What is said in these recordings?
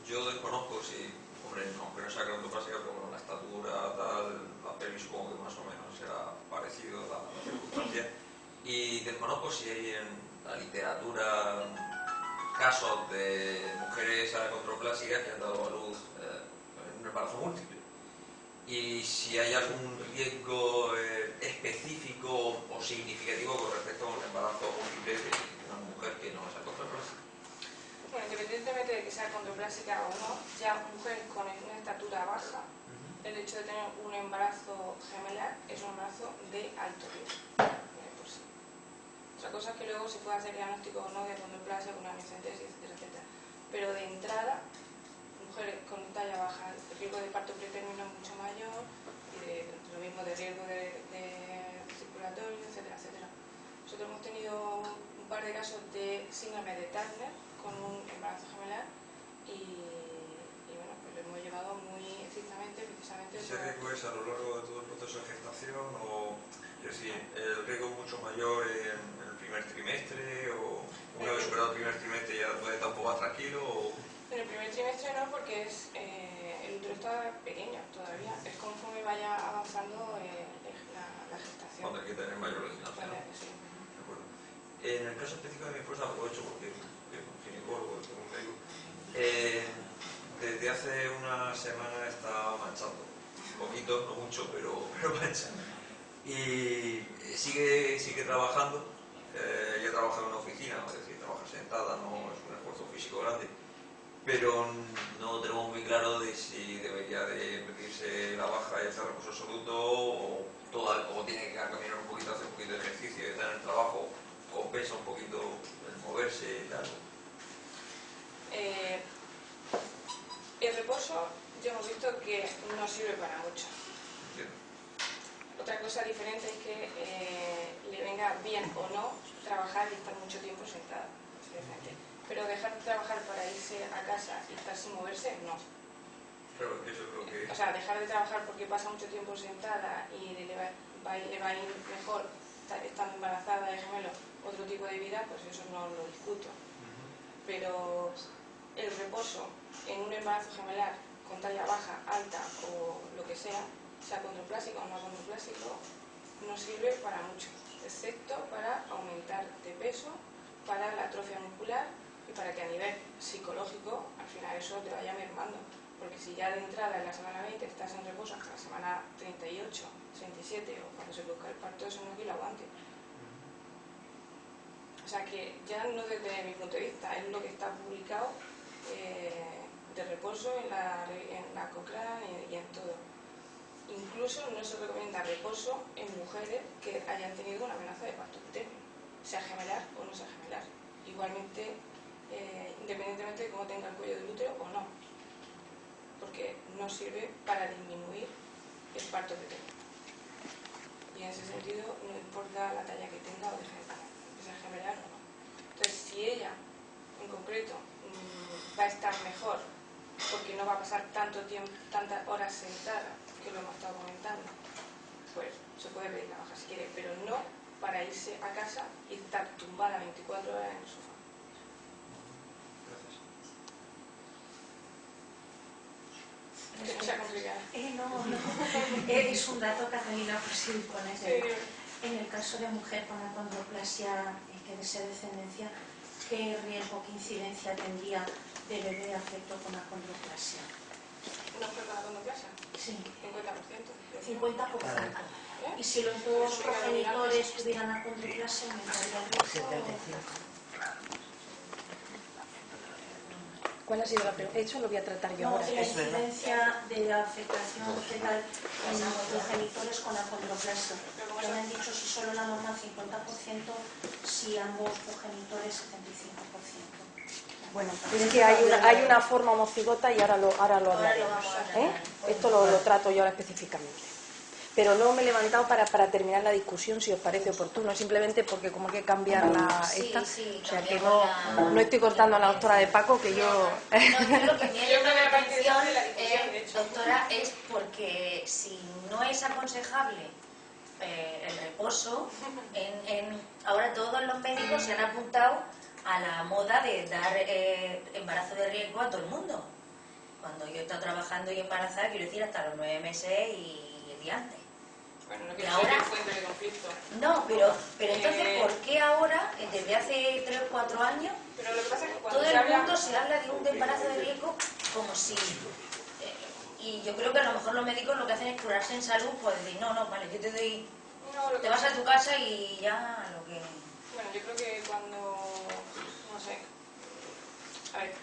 Yo desconozco si, hombre, no, aunque no sea acrontoplásica, pero bueno, la estatura, tal, la pelvis supongo que más o menos será parecido a la circunstancia. Y desconozco si hay en la literatura casos de mujeres acondroplásicas que han dado a luz en un embarazo múltiple. Y si hay algún riesgo específico o significativo con respecto a un embarazo múltiple de una mujer que no es acondroplásica. Bueno, independientemente de que sea acondroplásica o no, ya mujeres con una estatura baja, el hecho de tener un embarazo gemelar es un embarazo de alto riesgo. Por sí. Otra cosa es que luego se puede hacer diagnóstico o no de acondroplasia con una amniocentesis, etcétera, etcétera. Pero de entrada, mujeres con talla baja, el riesgo de parto pretérmino es mucho mayor y lo mismo de riesgo de circulatorio, etcétera, etcétera. Nosotros hemos tenido un par de casos de síndrome de Turner con un embarazo gemelar y bueno, pues lo hemos llevado muy estrictamente, precisamente. ¿Ese riesgo es a lo largo de todo el proceso de gestación o, es decir, el riesgo es mucho mayor en el primer trimestre o una vez superado el primer trimestre ya puede estar un poco más tranquilo? O... En el primer trimestre no, porque el útero está pequeño todavía, es conforme vaya avanzando la gestación. Cuando hay que tener mayor legislación. Vale, sí. De acuerdo. En el caso específico de mi esposa, aprovecho porque es un ginecólogo, es un médico. Desde hace una semana está manchando. Un poquito, no mucho, pero mancha. Y sigue trabajando. Ella trabaja en una oficina, es decir, trabaja sentada, no es un esfuerzo físico grande. Pero no tenemos muy claro de si debería de pedirse la baja y hacer reposo absoluto o tiene que caminar un poquito, hacer un poquito de ejercicio y estar en el trabajo compensa un poquito el moverse y tal. El reposo ya hemos visto que no sirve para mucho. Entiendo. Otra cosa diferente es que le venga bien o no trabajar y estar mucho tiempo sentada. Pero dejar de trabajar para irse a casa y estar sin moverse, no. Claro, eso es lo que... O sea, dejar de trabajar porque pasa mucho tiempo sentada y le va a ir mejor estando embarazada de gemelo, otro tipo de vida, pues eso no lo discuto. Pero el reposo en un embarazo gemelar con talla baja, alta o lo que sea acondroplásico o no acondroplásico, no sirve para mucho, excepto para aumentar de peso, para la atrofia muscular y para que a nivel psicológico al final eso te vaya mermando. Porque si ya de entrada en la semana 20 estás en reposo hasta la semana 38, 37 o cuando se produzca el parto, eso no es que lo aguante. O sea que ya no desde mi punto de vista, es lo que está publicado de reposo en la Cochrane y en todo. Incluso no se recomienda reposo en mujeres que hayan tenido una amenaza de parto pretérmino, sea gemelar o no sea gemelar. Igualmente, independientemente de cómo tenga el cuello del útero o no, porque no sirve para disminuir el parto pretérmino. Y en ese sentido no importa la talla que tenga o deje de tener, que sea gemelar o no. Entonces, si ella en concreto va a estar mejor porque no va a pasar tanto tiempo, tantas horas sentada, que lo hemos estado comentando, pues se puede pedir la baja si quiere, pero no para irse a casa y estar tumbada 24 horas en el sofá. Que no sea complicado. No. Es un dato, Catalina, por si pones. Sí. En el caso de mujer con acondroplasia que desea descendencia, ¿qué riesgo, qué incidencia tendría de bebé afecto con acondroplasia? ¿Una mujer con acondroplasia? Sí. 50%. 50%. Y si los dos progenitores tuvieran acondroplasia, ¿aumentaría el riesgo? ¿Cuál ha sido la pregunta? Eso lo voy a tratar yo ahora. La incidencia de la afectación fetal en los progenitores con acondroplasia. Ya me han dicho si solo la mamá 50%, si ambos progenitores 75%. Bueno, es que hay una forma homocigota y ahora lo hablaremos. Esto lo trato yo ahora específicamente. Pero no me he levantado para terminar la discusión, si os parece oportuno, simplemente porque como hay que cambiar esta. Sí, o sea que no estoy cortando a la doctora de Paco, que yo... No, yo lo que me ha llamado la atención, doctora, es porque si no es aconsejable el reposo, ahora todos los médicos se han apuntado a la moda de dar embarazo de riesgo a todo el mundo. cuando yo he estado trabajando y embarazada, quiero decir, hasta los 9 meses y el día antes. Bueno, no Y quiero ahora- ser fuente de conflicto. No, pero entonces, ¿por qué ahora, desde hace 3 o 4 años, Pero lo que pasa es que cuando todo se el habla... mundo se habla de un embarazo de riesgo como si... y yo creo que a lo mejor los médicos lo que hacen es curarse en salud, pues decir, no, vale, yo te doy... No, lo que Te vas a tu casa y ya lo que... Bueno, yo creo que cuando, no sé, a ver,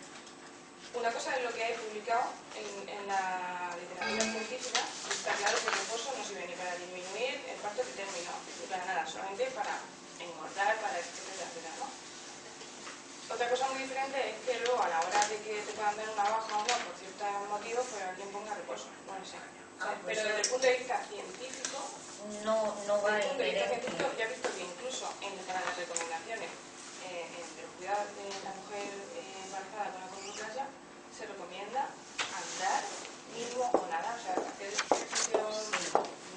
una cosa es lo que hay publicado en la literatura científica, y está claro que el reposo no sirve ni para disminuir el parto término, ni para nada, solamente para engordar, para etcétera, etcétera, ¿no? Otra cosa muy diferente es que luego a la hora de que te puedan dar una baja o no por ciertos motivos, pues alguien ponga reposo, no lo sé. Pero desde el punto de vista científico, No va desde el a punto de vista inherente. científico, ya he visto que incluso para las recomendaciones del cuidado de la mujer embarazada con acondroplasia, se recomienda andar mínimo o nada, o sea, hacer ejercicios,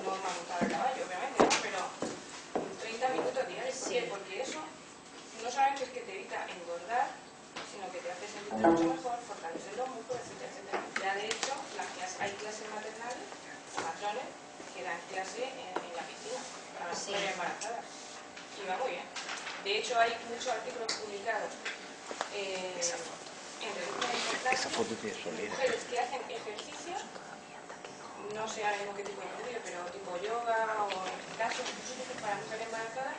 no una montada de caballo, obviamente, ¿no? Pero 30 minutos diarios. ¿Por qué? Sí. Porque eso no solamente es que te evita engordar, sino que te hace sentirte mucho mejor, fortalecer los músculos, etcétera, etcétera. Ya de hecho, hay clases maternales o matrones que dan clase en la piscina para las mujeres embarazadas. Y va muy bien. De hecho, hay muchos artículos publicados en revistas importantes de mujeres que hacen ejercicios, no sé ahora mismo qué tipo de ejercicio, pero tipo yoga o en este caso ejercicios para mujeres embarazadas,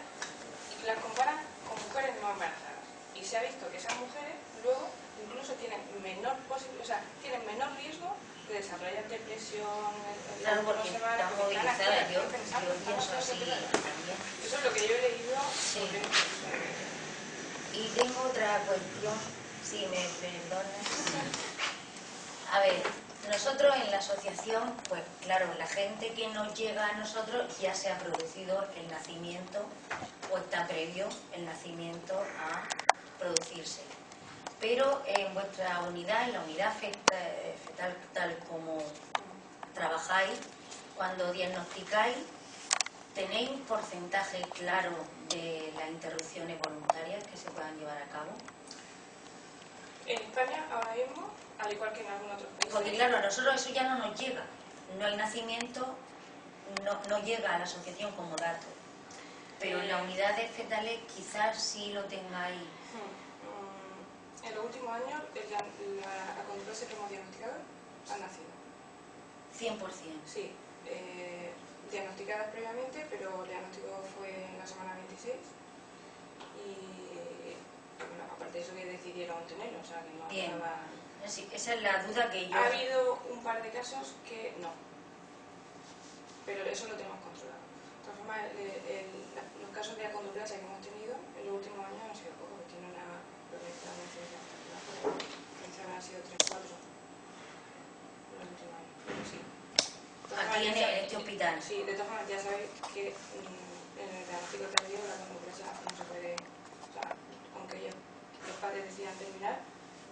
y que las comparan con mujeres no embarazadas. Y se ha visto que esas mujeres luego incluso tienen menor riesgo de desarrollar depresión, Claro, porque están movilizadas, yo pienso así también. Eso es lo que yo he leído. Sí. Y tengo otra cuestión, si me perdonas. A ver, nosotros en la asociación, pues claro, la gente que nos llega a nosotros ya se ha producido el nacimiento o está previo el nacimiento a producirse. Pero en vuestra unidad, en la unidad fetal tal como trabajáis, cuando diagnosticáis, ¿tenéis un porcentaje claro de las interrupciones voluntarias que se puedan llevar a cabo? En España, ahora mismo, al igual que en algún otro país. Porque claro, a nosotros eso ya no nos llega. No hay nacimiento, no llega a la asociación como dato. Pero en las unidades fetales quizás sí lo tengáis. En los últimos años, la acondroplasia que hemos diagnosticado han nacido. 100%. Sí, diagnosticadas previamente, pero el diagnóstico fue en la semana 26. Y bueno, aparte de eso que decidieron tenerlo, o sea que no Bien. estaban... Sí, esa es la duda que yo... Ha habido un par de casos que no, pero eso lo tenemos controlado. De todas formas, los casos de acondroplasia que hemos tenido en los últimos años han sido pocos, que tiene una incidencia espectacular. Han sido 3-4 en los últimos años, pero sí. Aquí en este hospital. Sí, de todas formas ya sabéis que en el diagnóstico tardío la acondroplasia no se puede, o sea, aunque los padres decidan terminar,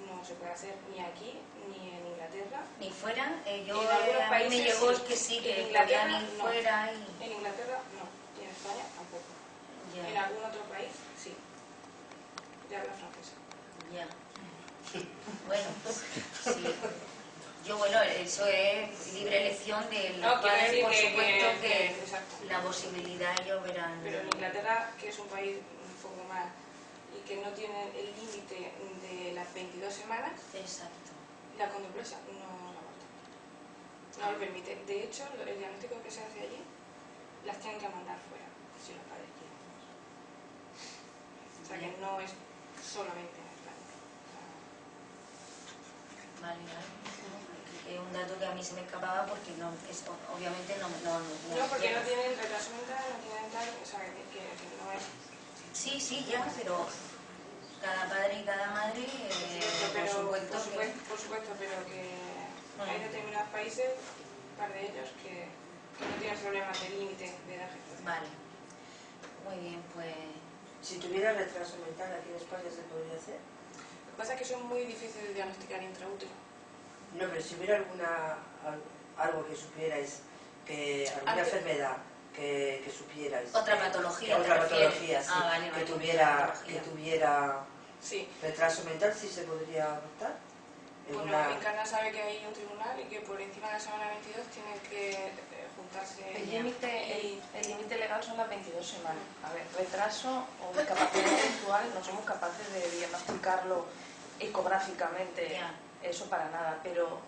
no se puede hacer ni aquí ni en Inglaterra. Ni fuera, yo En algunos a mí me países llegó sí. que sí, En que Inglaterra, podían ir no. fuera y... En Inglaterra no, y en España tampoco. Ya. En algún otro país sí. De habla francesa. Ya. Bueno, sí. Yo, bueno, eso es libre elección de los No, quiero padres, decir por que- supuesto que- que exacto. la posibilidad ellos verán. Pero en Inglaterra, que es un país un poco más y que no tiene el límite de las 22 semanas, Exacto. la acondroplasia no la aborta. No le permite. De hecho, el diagnóstico que se hace allí las tienen que mandar fuera, si los padres quieren. O sea que no es solamente en España. Vale, vale. Es un dato que a mí se me escapaba porque no, obviamente no No, porque llega. no tienen retraso mental, no tienen tal, o sea que no es... Sí, sí, ya, pero cada padre y cada madre, pero, por supuesto, pero que hay determinados países, un par de ellos, que no tienen problemas de límite de edad gestacional. Vale. Muy bien, pues... Si tuviera retraso mental, aquí en España se podría hacer. Lo que pasa es que son muy difíciles de diagnosticar intraútero. No, pero si hubiera algo que supierais, alguna enfermedad que supierais. Otra patología. Otra patología, sí. Vale, que vale. tuviera Sí. retraso mental, ¿sí se podría adoptar? Bueno, Encarna sabe que hay un tribunal y que por encima de la semana 22 tienen que juntarse. El límite legal son las 22 semanas. A ver, retraso o discapacidad intelectual no somos capaces de diagnosticarlo ecográficamente, eso para nada, pero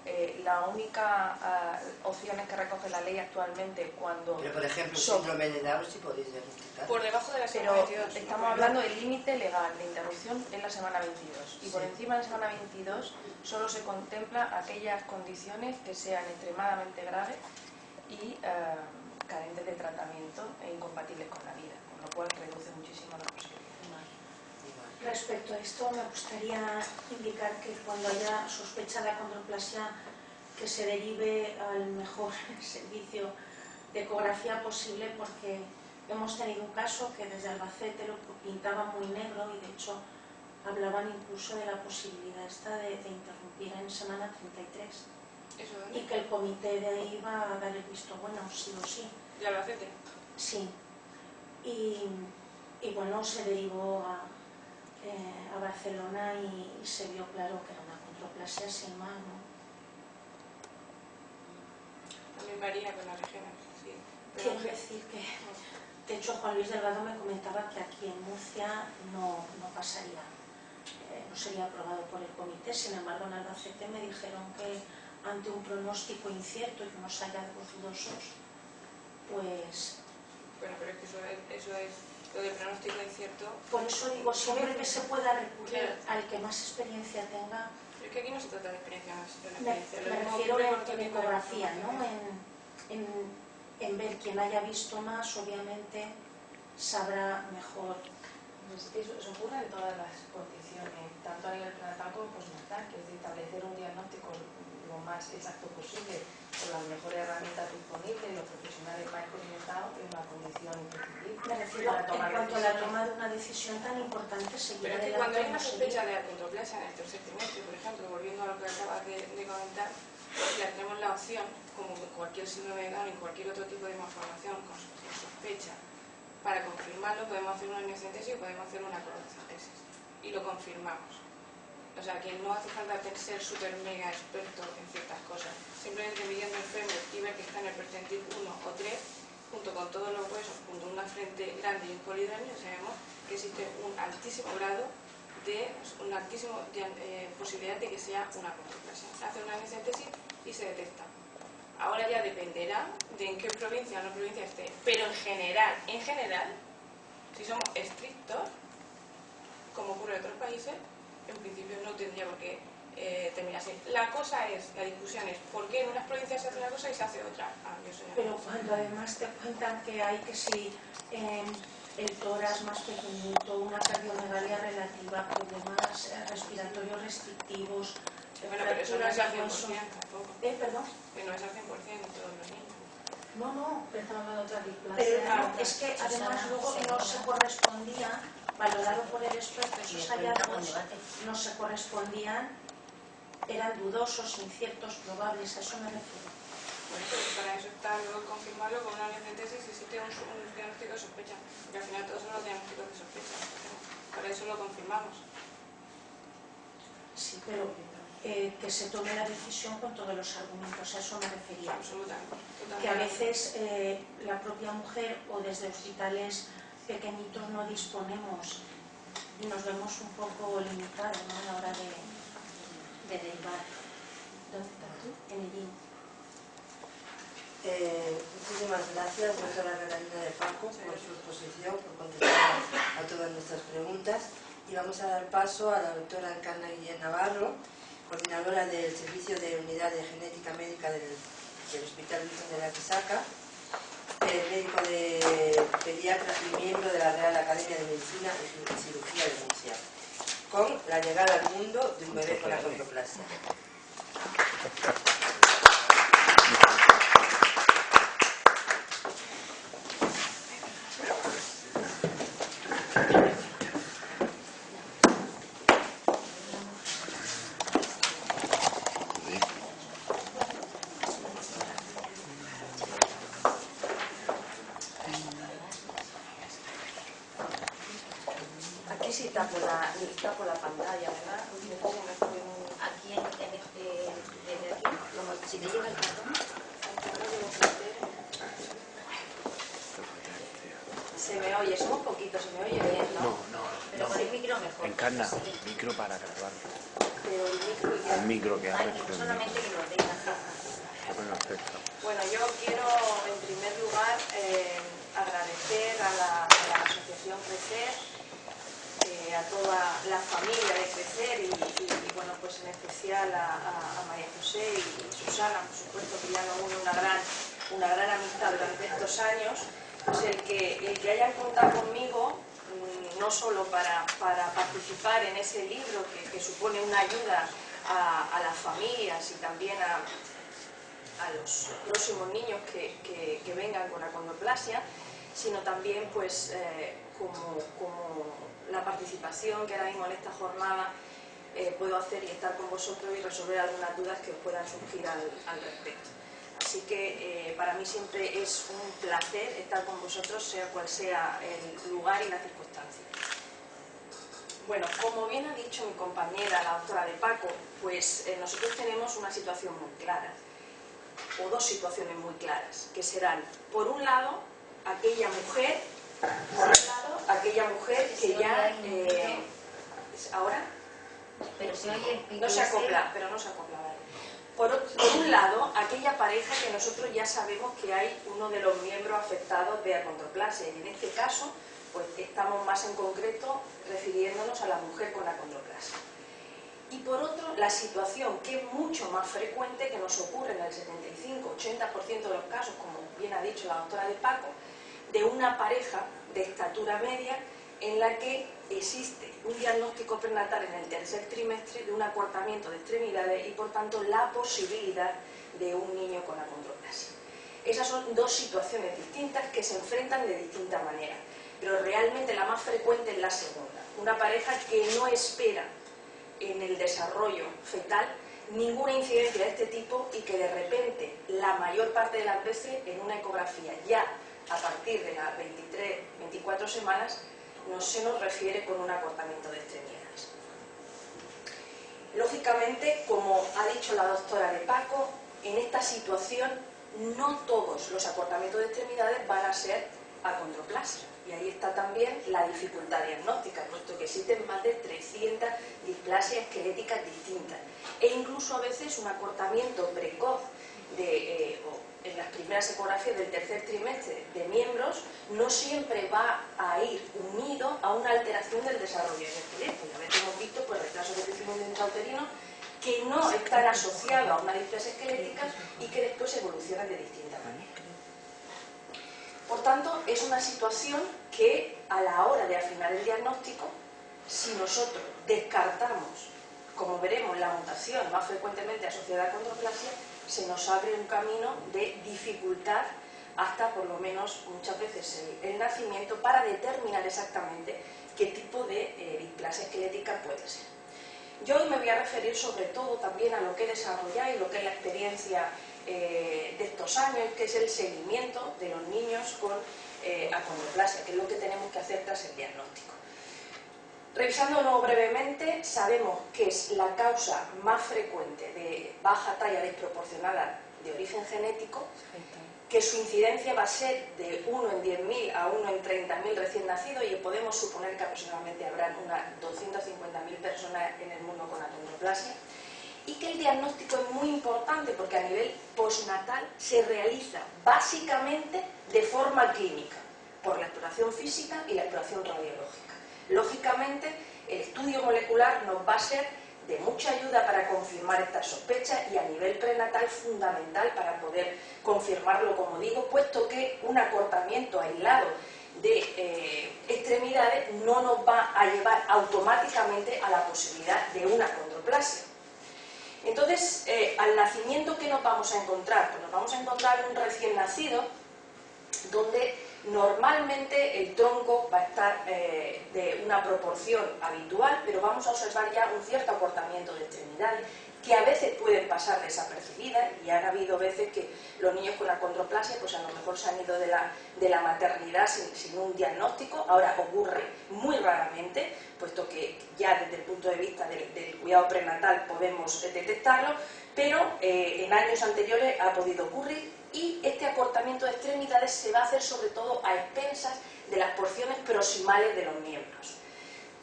la única opción es que recoge la ley actualmente cuando... Pero por ejemplo, síndrome de Down sí podéis diagnosticar. Por debajo de la semana 22. Pero estamos hablando del límite legal de interrupción en la semana 22 y por encima de la semana 22 solo se contempla aquellas condiciones que sean extremadamente graves y carentes de tratamiento e incompatibles con la vida, con lo cual reduce muchísimo la posibilidad. Respecto a esto, me gustaría indicar que cuando haya sospecha de acondroplasia, que se derive al mejor servicio de ecografía posible, porque hemos tenido un caso que desde Albacete lo pintaba muy negro y de hecho hablaban incluso de la posibilidad esta de interrumpir en semana 33. Y que el comité de ahí iba a dar el visto bueno, sí o sí. ¿De Albacete? Sí. Y bueno, se derivó a Barcelona y se vio claro que era una acondroplasia sin más, ¿no? También varía con las regiones, sí. Quiero decir que, de hecho, Juan Luis Delgado me comentaba que aquí en Murcia no pasaría, no sería aprobado por el comité. Sin embargo, en Albacete me dijeron que ante un pronóstico incierto y unos hallazgos dudosos, pues... Bueno, pero es que eso es lo de pronóstico incierto. Por eso digo, siempre que se pueda recurrir al que más experiencia tenga... Es que aquí no se trata de experiencia, Me refiero en ecografía, ¿no? En ver quién haya visto más, obviamente sabrá mejor. Eso ocurre en todas las condiciones, tanto a nivel prenatal como postnatal, que es establecer un diagnóstico lo más exacto posible con las mejores herramientas disponibles y los profesionales más experimentados en una condición imprescindible. Me refiero en cuanto a la toma de una decisión tan importante, seguir pero es que adelante. Cuando hay una sospecha de acondroplasia en el tercer trimestre, por ejemplo, volviendo a lo que acabas de comentar, ya tenemos la opción, como cualquier síndrome de Down y cualquier otro tipo de malformación con sospecha, para confirmarlo podemos hacer una amniocentesis o podemos hacer una colonocentesis y lo confirmamos. O sea que no hace falta ser súper mega experto en ciertas cosas. Simplemente midiendo el fémur y ver que está en el percentil 1 o 3, junto con todos los huesos, junto a una frente grande y un polidromio, sabemos que existe un altísimo grado de, una altísima posibilidad de que sea una acondroplasia. Hace una amniocentesis y se detecta. Ahora ya dependerá de en qué provincia o no provincia esté. Pero en general, si somos estrictos, como ocurre en otros países, en principio no tendría por qué terminar así. La discusión es por qué en unas provincias se hace una cosa y se hace otra. Pero cuando además te cuentan que hay que si el tórax más pequeñito, una cardiomegalia relativa, problemas respiratorios restrictivos... Bueno, pero eso no es al 100% tampoco. ¿Perdón? Que no es al 100% en todos los niños. No. Pero estamos hablando de otra displasia. Pero no, es que además luego no se correspondía, valorado por el experto, esos hallazgos no se correspondían, eran dudosos, inciertos, probables, a eso me refiero. Bueno, pues para eso está luego confirmarlo con una amniocentesis si existe un diagnóstico de sospecha, porque al final todos son los diagnósticos de sospecha. Para eso lo confirmamos. Sí, pero que se tome la decisión con todos los argumentos, a eso me refería. Absolutamente. Que a veces la propia mujer o desde hospitales pequeñitos no disponemos y nos vemos un poco limitados, ¿no? A la hora de derivar. ¿Dónde estás tú? En el IN. Muchísimas gracias, doctora Catalina de Paco, por su exposición, por contestar a todas nuestras preguntas. Y vamos a dar paso a la doctora Encarna Guillén Navarro, coordinadora del Servicio de Unidad de Genética Médica del Hospital Virgen de la Quisaca, médico de pediatra y miembro de la Real Academia de Medicina y Cirugía de Murcia, con la llegada al mundo de un bebé con acondroplasia. Aquí sí está por la pantalla, ¿verdad? Aquí en Si te lleva el cartón. Se me oye, somos poquitos, se me oye bien, ¿no? No, Pero con el micro mejor. Encarna, micro para grabar. Pero el micro ya. El micro que hace. Solamente que lo tengas. Bueno, yo quiero en primer lugar agradecer a la asociación Crecer, a toda la familia de Crecer y bueno, pues en especial a María José y Susana, por supuesto, que ya nos une una gran amistad durante estos años. Pues el que hayan contado conmigo, no solo para participar en ese libro que supone una ayuda a las familias y también a los próximos niños que vengan con acondroplasia, sino también pues como la participación que ahora mismo en esta jornada puedo hacer y estar con vosotros y resolver algunas dudas que os puedan surgir al respecto. Así que para mí siempre es un placer estar con vosotros, sea cual sea el lugar y la circunstancia. Bueno, como bien ha dicho mi compañera, la doctora de Paco, pues nosotros tenemos una situación muy clara, o dos situaciones muy claras, que serán, por un lado, aquella mujer que ya... ¿Ahora? Pero se oye el no se acopla, pero no se acopla, ¿vale? Por un lado, aquella pareja que nosotros ya sabemos que hay uno de los miembros afectados de acondroplasia, y en este caso, pues estamos más en concreto refiriéndonos a la mujer con acondroplasia. Y por otro, la situación que es mucho más frecuente, que nos ocurre en el 75-80% de los casos, como bien ha dicho la doctora de Paco, de una pareja de estatura media en la que existe un diagnóstico prenatal en el tercer trimestre de un acortamiento de extremidades y por tanto la posibilidad de un niño con acondroplasia. Esas son dos situaciones distintas que se enfrentan de distinta manera, pero realmente la más frecuente es la segunda, una pareja que no espera en el desarrollo fetal ninguna incidencia de este tipo y que de repente la mayor parte de las veces en una ecografía ya a partir de las 23-24 semanas se nos refiere con un acortamiento de extremidades. Lógicamente, como ha dicho la doctora de Paco, en esta situación no todos los acortamientos de extremidades van a ser acondroplasia. Y ahí está también la dificultad diagnóstica, puesto que existen más de 300 displasias esqueléticas distintas. E incluso a veces un acortamiento precoz en las primeras ecografías del tercer trimestre de miembros no siempre va a ir unido a una alteración del desarrollo del esqueleto. Y a veces hemos visto pues, retrasos de crecimiento intrauterino que no están asociados a una displasia esquelética y que después evolucionan de distinta manera. Por tanto, es una situación que a la hora de afinar el diagnóstico, si nosotros descartamos, como veremos, la mutación más frecuentemente asociada a acondroplasia, se nos abre un camino de dificultad hasta por lo menos muchas veces el nacimiento para determinar exactamente qué tipo de displasia esquelética puede ser. Yo hoy me voy a referir sobre todo también a lo que he desarrollado y lo que es la experiencia de estos años, que es el seguimiento de los niños con acondroplasia, que es lo que tenemos que hacer tras el diagnóstico. Revisándolo brevemente, sabemos que es la causa más frecuente de baja talla desproporcionada de origen genético, que su incidencia va a ser de 1 en 10.000 a 1 en 30.000 recién nacidos y podemos suponer que aproximadamente habrán unas 250.000 personas en el mundo con acondroplasia. Y que el diagnóstico es muy importante porque a nivel postnatal se realiza básicamente de forma clínica, por la exploración física y la exploración radiológica. Lógicamente, el estudio molecular nos va a ser de mucha ayuda para confirmar estas sospechas y a nivel prenatal fundamental para poder confirmarlo, como digo, puesto que un acortamiento aislado de extremidades no nos va a llevar automáticamente a la posibilidad de una acondroplasia. Entonces, al nacimiento, ¿qué nos vamos a encontrar? Pues nos vamos a encontrar un recién nacido donde normalmente el tronco va a estar de una proporción habitual, pero vamos a observar ya un cierto acortamiento de extremidades que a veces pueden pasar desapercibidas, y han habido veces que los niños con acondroplasia pues a lo mejor se han ido de la maternidad sin un diagnóstico. Ahora ocurre muy raramente, puesto que ya desde el punto de vista del cuidado prenatal podemos detectarlo, pero en años anteriores ha podido ocurrir, y este acortamiento de extremidades se va a hacer sobre todo a expensas de las porciones proximales de los miembros,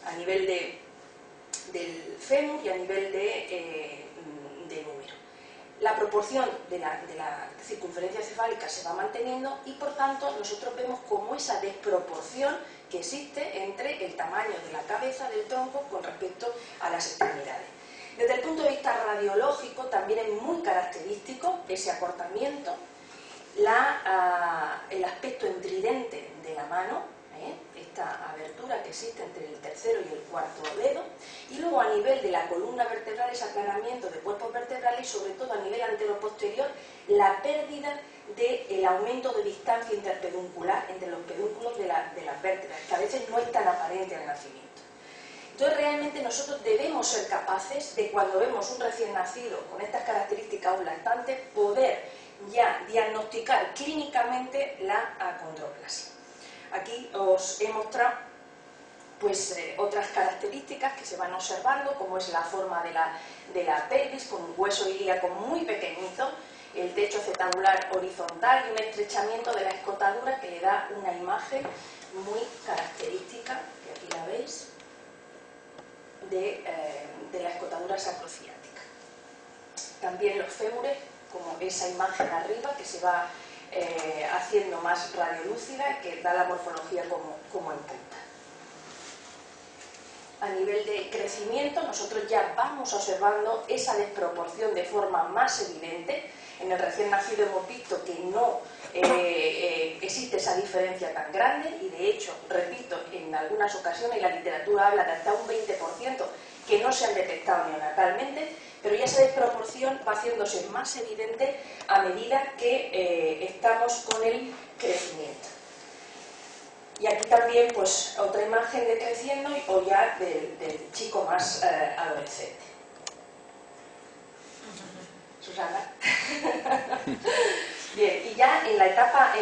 a nivel del fémur y a nivel de húmero. La proporción de la circunferencia cefálica se va manteniendo, y por tanto nosotros vemos como esa desproporción que existe entre el tamaño de la cabeza, del tronco, con respecto a las extremidades. Desde el punto de vista radiológico también es muy característico ese acortamiento, el aspecto entridente de la mano, esta abertura que existe entre el tercero y el cuarto dedo, y luego a nivel de la columna vertebral ese aplanamiento de cuerpos vertebrales, y sobre todo a nivel anteroposterior la pérdida del aumento de distancia interpeduncular entre los pedúnculos de las vértebras, que a veces no es tan aparente al nacimiento. Entonces realmente nosotros debemos ser capaces de, cuando vemos un recién nacido con estas características, un lactante, poder ya diagnosticar clínicamente la acondroplasia. Aquí os he mostrado pues, otras características que se van observando, como es la forma de la pelvis, con un hueso ilíaco muy pequeñito, el techo acetabular horizontal y un estrechamiento de la escotadura que le da una imagen muy característica, que aquí la veis, de la escotadura sacrociática. También los fémures, como esa imagen arriba que se va haciendo más radiolúcida, que da la morfología como en punta. A nivel de crecimiento, nosotros ya vamos observando esa desproporción de forma más evidente. En el recién nacido hemos visto que no existe esa diferencia tan grande, y de hecho, repito, en algunas ocasiones la literatura habla de hasta un 20% que no se han detectado neonatalmente, pero ya esa desproporción va haciéndose más evidente a medida que estamos con el crecimiento. Y aquí también pues otra imagen de creciendo o ya del chico más adolescente. Susana. Bien, y ya en la etapa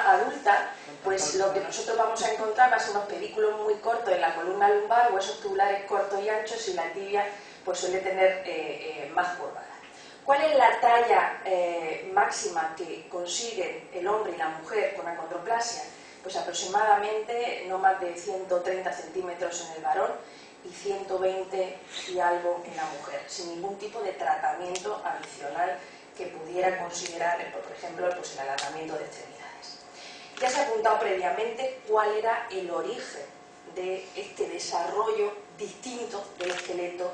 adulta, pues lo que nosotros vamos a encontrar va a ser unos pedículos muy cortos en la columna lumbar, huesos tubulares cortos y anchos, y la tibia pues suele tener más curvada. ¿Cuál es la talla máxima que consiguen el hombre y la mujer con acondroplasia? Pues aproximadamente no más de 130 centímetros en el varón y 120 y algo en la mujer, sin ningún tipo de tratamiento adicional que pudiera considerar, por ejemplo, pues el alargamiento de extremidades. Ya se ha apuntado previamente cuál era el origen de este desarrollo distinto del esqueleto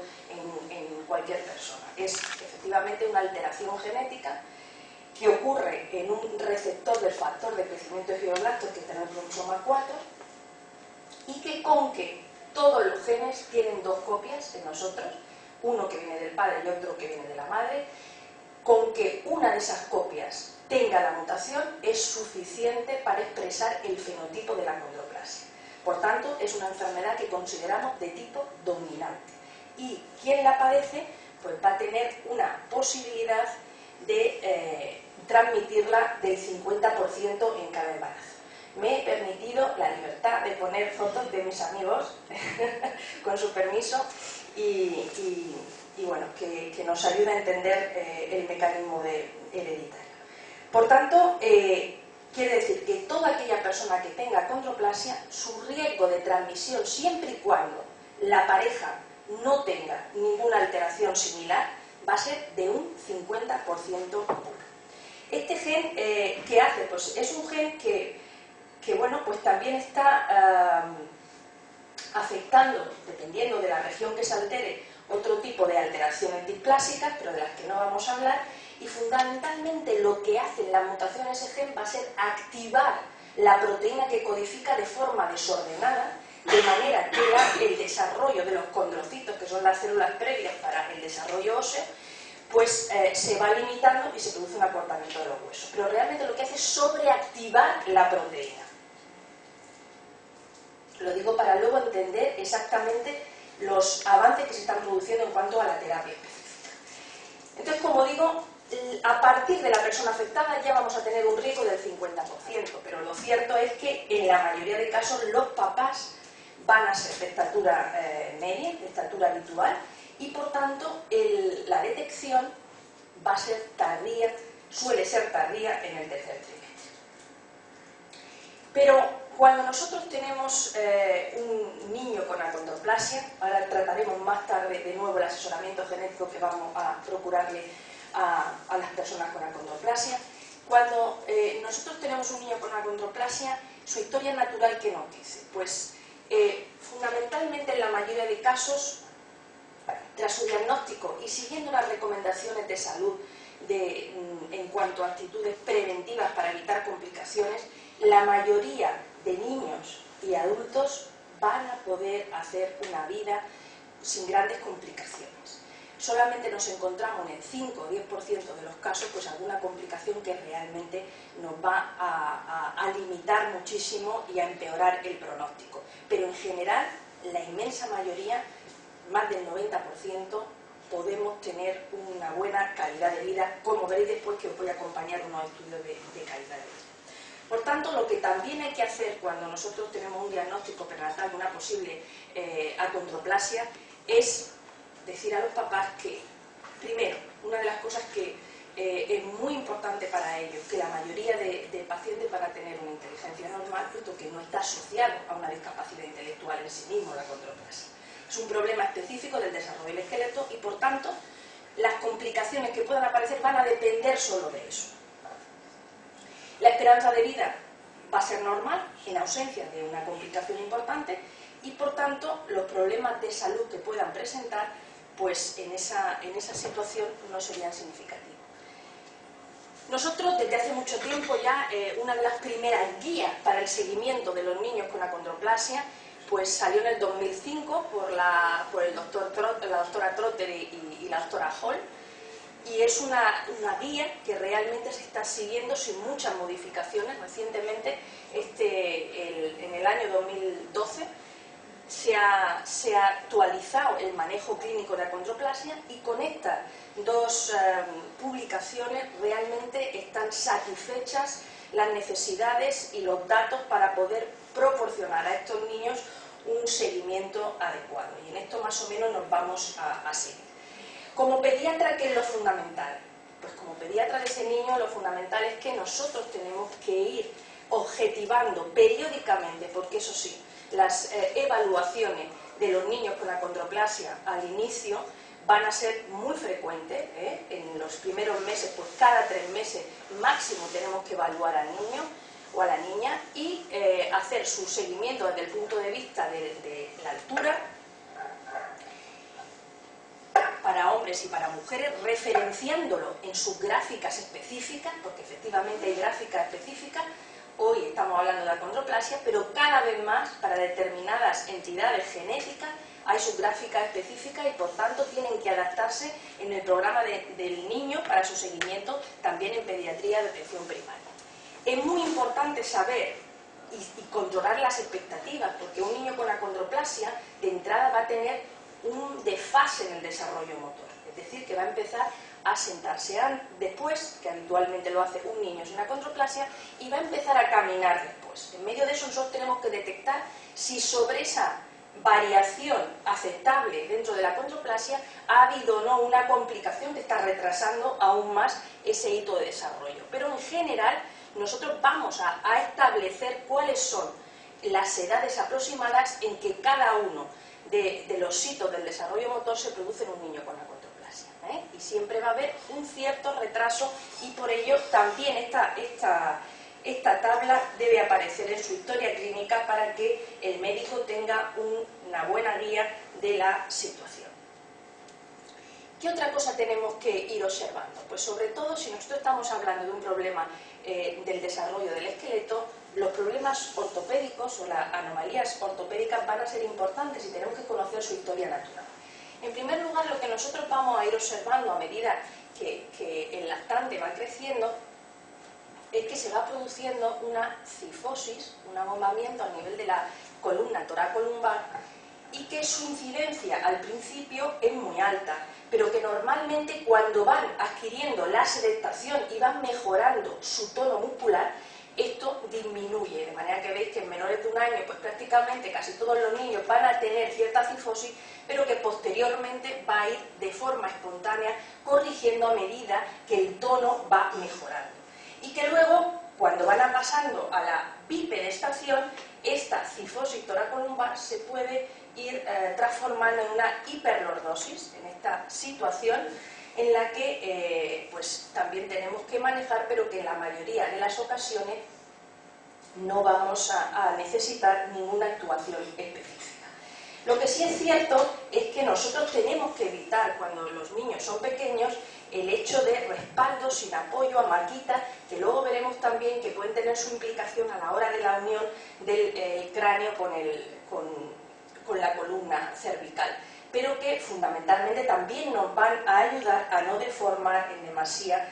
en cualquier persona. Es efectivamente una alteración genética que ocurre en un receptor del factor de crecimiento de fibroblastos que está en el cromosoma 4, y que con que todos los genes tienen dos copias en nosotros, uno que viene del padre y otro que viene de la madre, con que una de esas copias tenga la mutación es suficiente para expresar el fenotipo de la acondroplasia. Por tanto, es una enfermedad que consideramos de tipo dominante. Y quien la padece, pues va a tener una posibilidad de transmitirla del 50% en cada embarazo. Me he permitido la libertad de poner fotos de mis amigos, con su permiso, y bueno, que nos ayuda a entender el mecanismo hereditario. Por tanto, quiere decir que toda aquella persona que tenga acondroplasia, su riesgo de transmisión, siempre y cuando la pareja no tenga ninguna alteración similar, va a ser de un 50% puro. Este gen, ¿qué hace? Pues es un gen que bueno, pues también está afectando, dependiendo de la región que se altere, otro tipo de alteraciones displásicas, pero de las que no vamos a hablar, y fundamentalmente lo que hace la mutación en ese gen va a ser activar la proteína que codifica de forma desordenada, de manera que el desarrollo de los condrocitos, que son las células previas para el desarrollo óseo, pues se va limitando y se produce un acortamiento de los huesos. Pero realmente lo que hace es sobreactivar la proteína. Lo digo para luego entender exactamente los avances que se están produciendo en cuanto a la terapia específica. Entonces, como digo, a partir de la persona afectada ya vamos a tener un riesgo del 50%, pero lo cierto es que en la mayoría de casos los papás van a ser de estatura media, de estatura habitual, y por tanto la detección va a ser tardía, suele ser tardía en el tercer trimestre. Pero cuando nosotros tenemos un niño con acondroplasia, ahora trataremos más tarde de nuevo el asesoramiento genético que vamos a procurarle a las personas con acondroplasia, cuando nosotros tenemos un niño con acondroplasia, su historia natural, ¿qué nos dice? Pues fundamentalmente en la mayoría de casos, tras su diagnóstico y siguiendo las recomendaciones de salud en cuanto a actitudes preventivas para evitar complicaciones, la mayoría de niños y adultos van a poder hacer una vida sin grandes complicaciones. Solamente nos encontramos en el 5 o 10% de los casos pues alguna complicación que realmente nos va a limitar muchísimo y a empeorar el pronóstico. Pero en general, la inmensa mayoría, más del 90%, podemos tener una buena calidad de vida, como veréis después que os voy a acompañar unos estudios de calidad de vida. Por tanto, lo que también hay que hacer cuando nosotros tenemos un diagnóstico prenatal de una posible acondroplasia es decir a los papás que, primero, una de las cosas que es muy importante para ellos, que la mayoría de pacientes van a tener una inteligencia normal, puesto que no está asociado a una discapacidad intelectual en sí mismo la acondroplasia. Es un problema específico del desarrollo del esqueleto y, por tanto, las complicaciones que puedan aparecer van a depender solo de eso. La esperanza de vida va a ser normal en ausencia de una complicación importante y, por tanto, los problemas de salud que puedan presentar, pues en esa situación no serían significativos. Nosotros, desde hace mucho tiempo ya, una de las primeras guías para el seguimiento de los niños con acondroplasia pues salió en el 2005 por la doctora Trotter y la doctora Hall, y es una guía que realmente se está siguiendo sin muchas modificaciones. Recientemente, en el año 2012, se ha actualizado el manejo clínico de acondroplasia, y con estas dos publicaciones realmente están satisfechas las necesidades y los datos para poder proporcionar a estos niños un seguimiento adecuado, y en esto más o menos nos vamos a seguir. Como pediatra, ¿qué es lo fundamental? Pues como pediatra de ese niño, lo fundamental es que nosotros tenemos que ir objetivando periódicamente, porque eso sí, las evaluaciones de los niños con acondroplasia al inicio van a ser muy frecuentes, en los primeros meses, pues cada 3 meses máximo tenemos que evaluar al niño o a la niña y hacer su seguimiento desde el punto de vista de la altura para hombres y para mujeres, referenciándolo en sus gráficas específicas, porque efectivamente hay gráficas específicas. Hoy estamos hablando de acondroplasia, pero cada vez más para determinadas entidades genéticas hay sus gráficas específicas y por tanto tienen que adaptarse en el programa del niño para su seguimiento también en pediatría de atención primaria. Es muy importante saber y controlar las expectativas, porque un niño con acondroplasia de entrada va a tener un desfase en el desarrollo motor, es decir, que va a empezar a sentarse después, que habitualmente lo hace un niño sin acondroplasia, y va a empezar a caminar después. En medio de eso nosotros tenemos que detectar si sobre esa variación aceptable dentro de la acondroplasia ha habido o no una complicación que está retrasando aún más ese hito de desarrollo. Pero en general nosotros vamos a establecer cuáles son las edades aproximadas en que cada uno de los hitos del desarrollo motor se produce en un niño con acondroplasia, y siempre va a haber un cierto retraso, y por ello también esta tabla debe aparecer en su historia clínica para que el médico tenga una buena guía de la situación. ¿Qué otra cosa tenemos que ir observando? Pues sobre todo si nosotros estamos hablando de un problema del desarrollo del esqueleto, los problemas ortopédicos o las anomalías ortopédicas van a ser importantes y tenemos que conocer su historia natural. En primer lugar, lo que nosotros vamos a ir observando a medida que el lactante va creciendo es que se va produciendo una cifosis, un abombamiento a nivel de la columna toracolumbar, y que su incidencia al principio es muy alta, pero que normalmente cuando van adquiriendo la sedestación y van mejorando su tono muscular, esto disminuye, de manera que veis que en menores de un año pues prácticamente casi todos los niños van a tener cierta cifosis, pero que posteriormente va a ir de forma espontánea corrigiendo a medida que el tono va mejorando. Y que luego, cuando van pasando a la bipedestación, esta cifosis toracolumbar se puede ir transformando en una hiperlordosis, en esta situación en la que pues también tenemos que manejar, pero que en la mayoría de las ocasiones no vamos a necesitar ninguna actuación específica. Lo que sí es cierto es que nosotros tenemos que evitar, cuando los niños son pequeños, el hecho de respaldo sin apoyo, hamaquitas, que luego veremos también que pueden tener su implicación a la hora de la unión del cráneo con la columna cervical, pero que fundamentalmente también nos van a ayudar a no deformar en demasía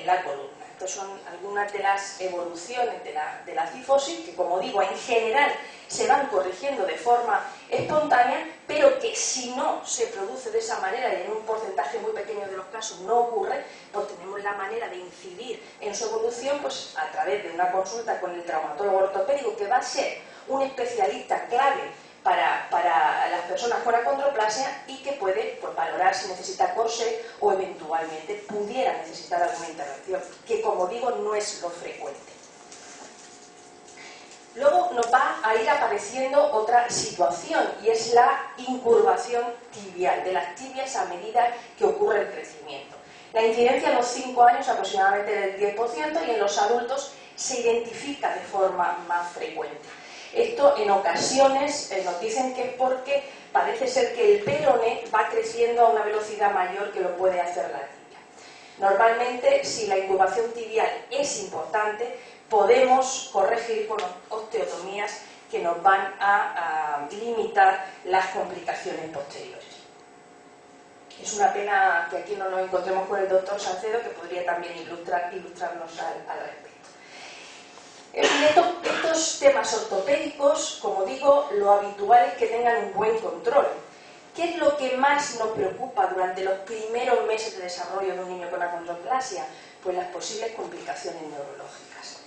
la columna. Estas son algunas de las evoluciones de la cifosis, que como digo, en general se van corrigiendo de forma espontánea, pero que si no se produce de esa manera y en un porcentaje muy pequeño de los casos no ocurre, pues tenemos la manera de incidir en su evolución pues a través de una consulta con el traumatólogo ortopédico, que va a ser un especialista clave para las personas con acondroplasia y que puede pues, valorar si necesita corsé o eventualmente pudiera necesitar alguna intervención, que como digo no es lo frecuente. Luego nos va a ir apareciendo otra situación y es la incurvación tibial de las tibias a medida que ocurre el crecimiento. La incidencia en los 5 años aproximadamente del 10% y en los adultos se identifica de forma más frecuente. Esto en ocasiones nos dicen que es porque parece ser que el peroné va creciendo a una velocidad mayor que lo puede hacer la tibia. Normalmente, si la incurvación tibial es importante, podemos corregir con osteotomías que nos van a limitar las complicaciones posteriores. Es una pena que aquí no nos encontremos con el doctor Salcedo, que podría también ilustrarnos al respecto. Estos temas ortopédicos, como digo, lo habitual es que tengan un buen control. ¿Qué es lo que más nos preocupa durante los primeros meses de desarrollo de un niño con acondroplasia? Pues las posibles complicaciones neurológicas.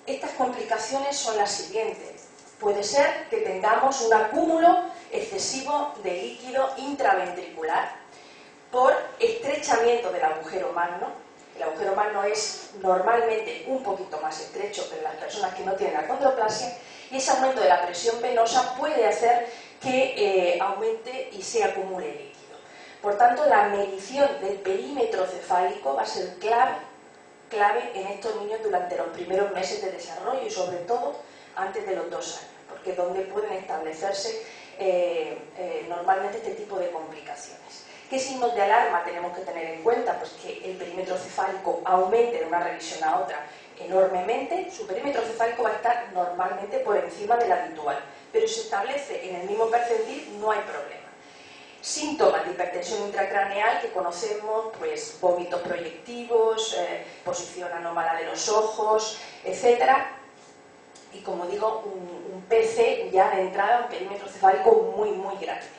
Estas complicaciones son las siguientes. Puede ser que tengamos un acúmulo excesivo de líquido intraventricular por estrechamiento del agujero magno. El agujero magno es normalmente un poquito más estrecho que en las personas que no tienen acondroplasia, y ese aumento de la presión venosa puede hacer que aumente y se acumule líquido. Por tanto, la medición del perímetro cefálico va a ser clave en estos niños durante los primeros meses de desarrollo y sobre todo antes de los 2 años, porque es donde pueden establecerse normalmente este tipo de complicaciones. ¿Qué signos de alarma tenemos que tener en cuenta? Pues que el perímetro cefálico aumente de una revisión a otra enormemente. Su perímetro cefálico va a estar normalmente por encima del habitual, pero si se establece en el mismo percentil no hay problema. Síntomas de hipertensión intracraneal que conocemos, pues vómitos proyectivos, posición anómala de los ojos, etcétera. Y como digo, un PC ya de entrada, un perímetro cefálico muy grande.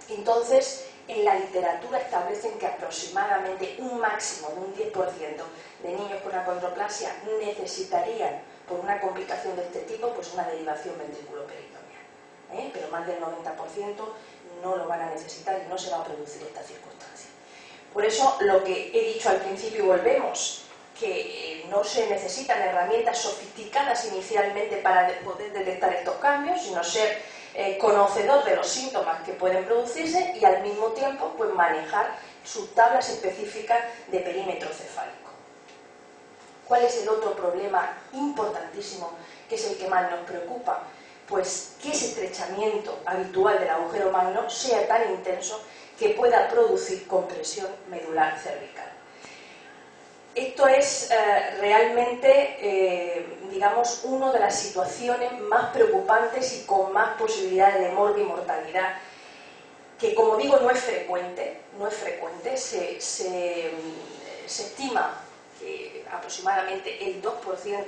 Entonces, en la literatura establecen que aproximadamente un máximo de un 10% de niños con acondroplasia necesitarían, por una complicación de este tipo, pues una derivación ventriculoperitoneal. Pero más del 90% no lo van a necesitar y no se va a producir esta circunstancia. Por eso, lo que he dicho al principio y volvemos, que no se necesitan herramientas sofisticadas inicialmente para poder detectar estos cambios, sino ser conocedor de los síntomas que pueden producirse y al mismo tiempo pues manejar sus tablas específicas de perímetro cefálico. ¿Cuál es el otro problema importantísimo que es el que más nos preocupa? Pues que ese estrechamiento habitual del agujero magno sea tan intenso que pueda producir compresión medular cervical. Esto es realmente, digamos, una de las situaciones más preocupantes y con más posibilidades de morbi y mortalidad, que como digo no es frecuente, se estima que aproximadamente el 2%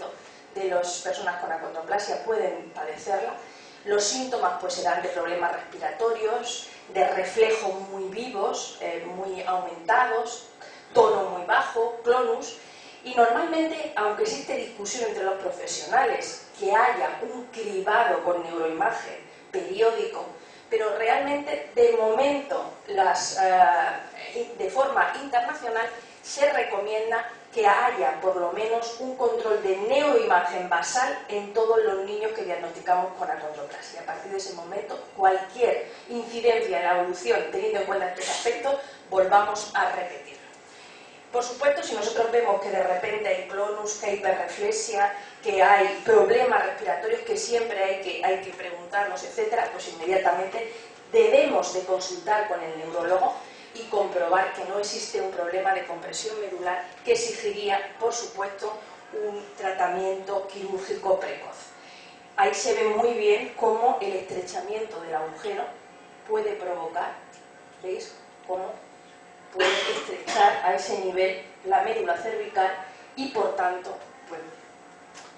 de las personas con acondroplasia pueden padecerla. Los síntomas pues serán de problemas respiratorios, de reflejos muy vivos, muy aumentados, tono muy bajo, clonus, y normalmente, aunque existe discusión entre los profesionales que haya un cribado con neuroimagen periódico, pero realmente de momento de forma internacional se recomienda que haya por lo menos un control de neuroimagen basal en todos los niños que diagnosticamos con acondroplasia. A partir de ese momento, cualquier incidencia en la evolución, teniendo en cuenta estos aspectos, volvamos a repetirlo. Por supuesto, si nosotros vemos que de repente hay clonus, que hay hiperreflexia, que hay problemas respiratorios que siempre hay que preguntarnos, etcétera, pues inmediatamente debemos de consultar con el neurólogo y comprobar que no existe un problema de compresión medular que exigiría, por supuesto, un tratamiento quirúrgico precoz. Ahí se ve muy bien cómo el estrechamiento del agujero puede provocar, ¿veis? Cómo puede estrechar a ese nivel la médula cervical y, por tanto, bueno,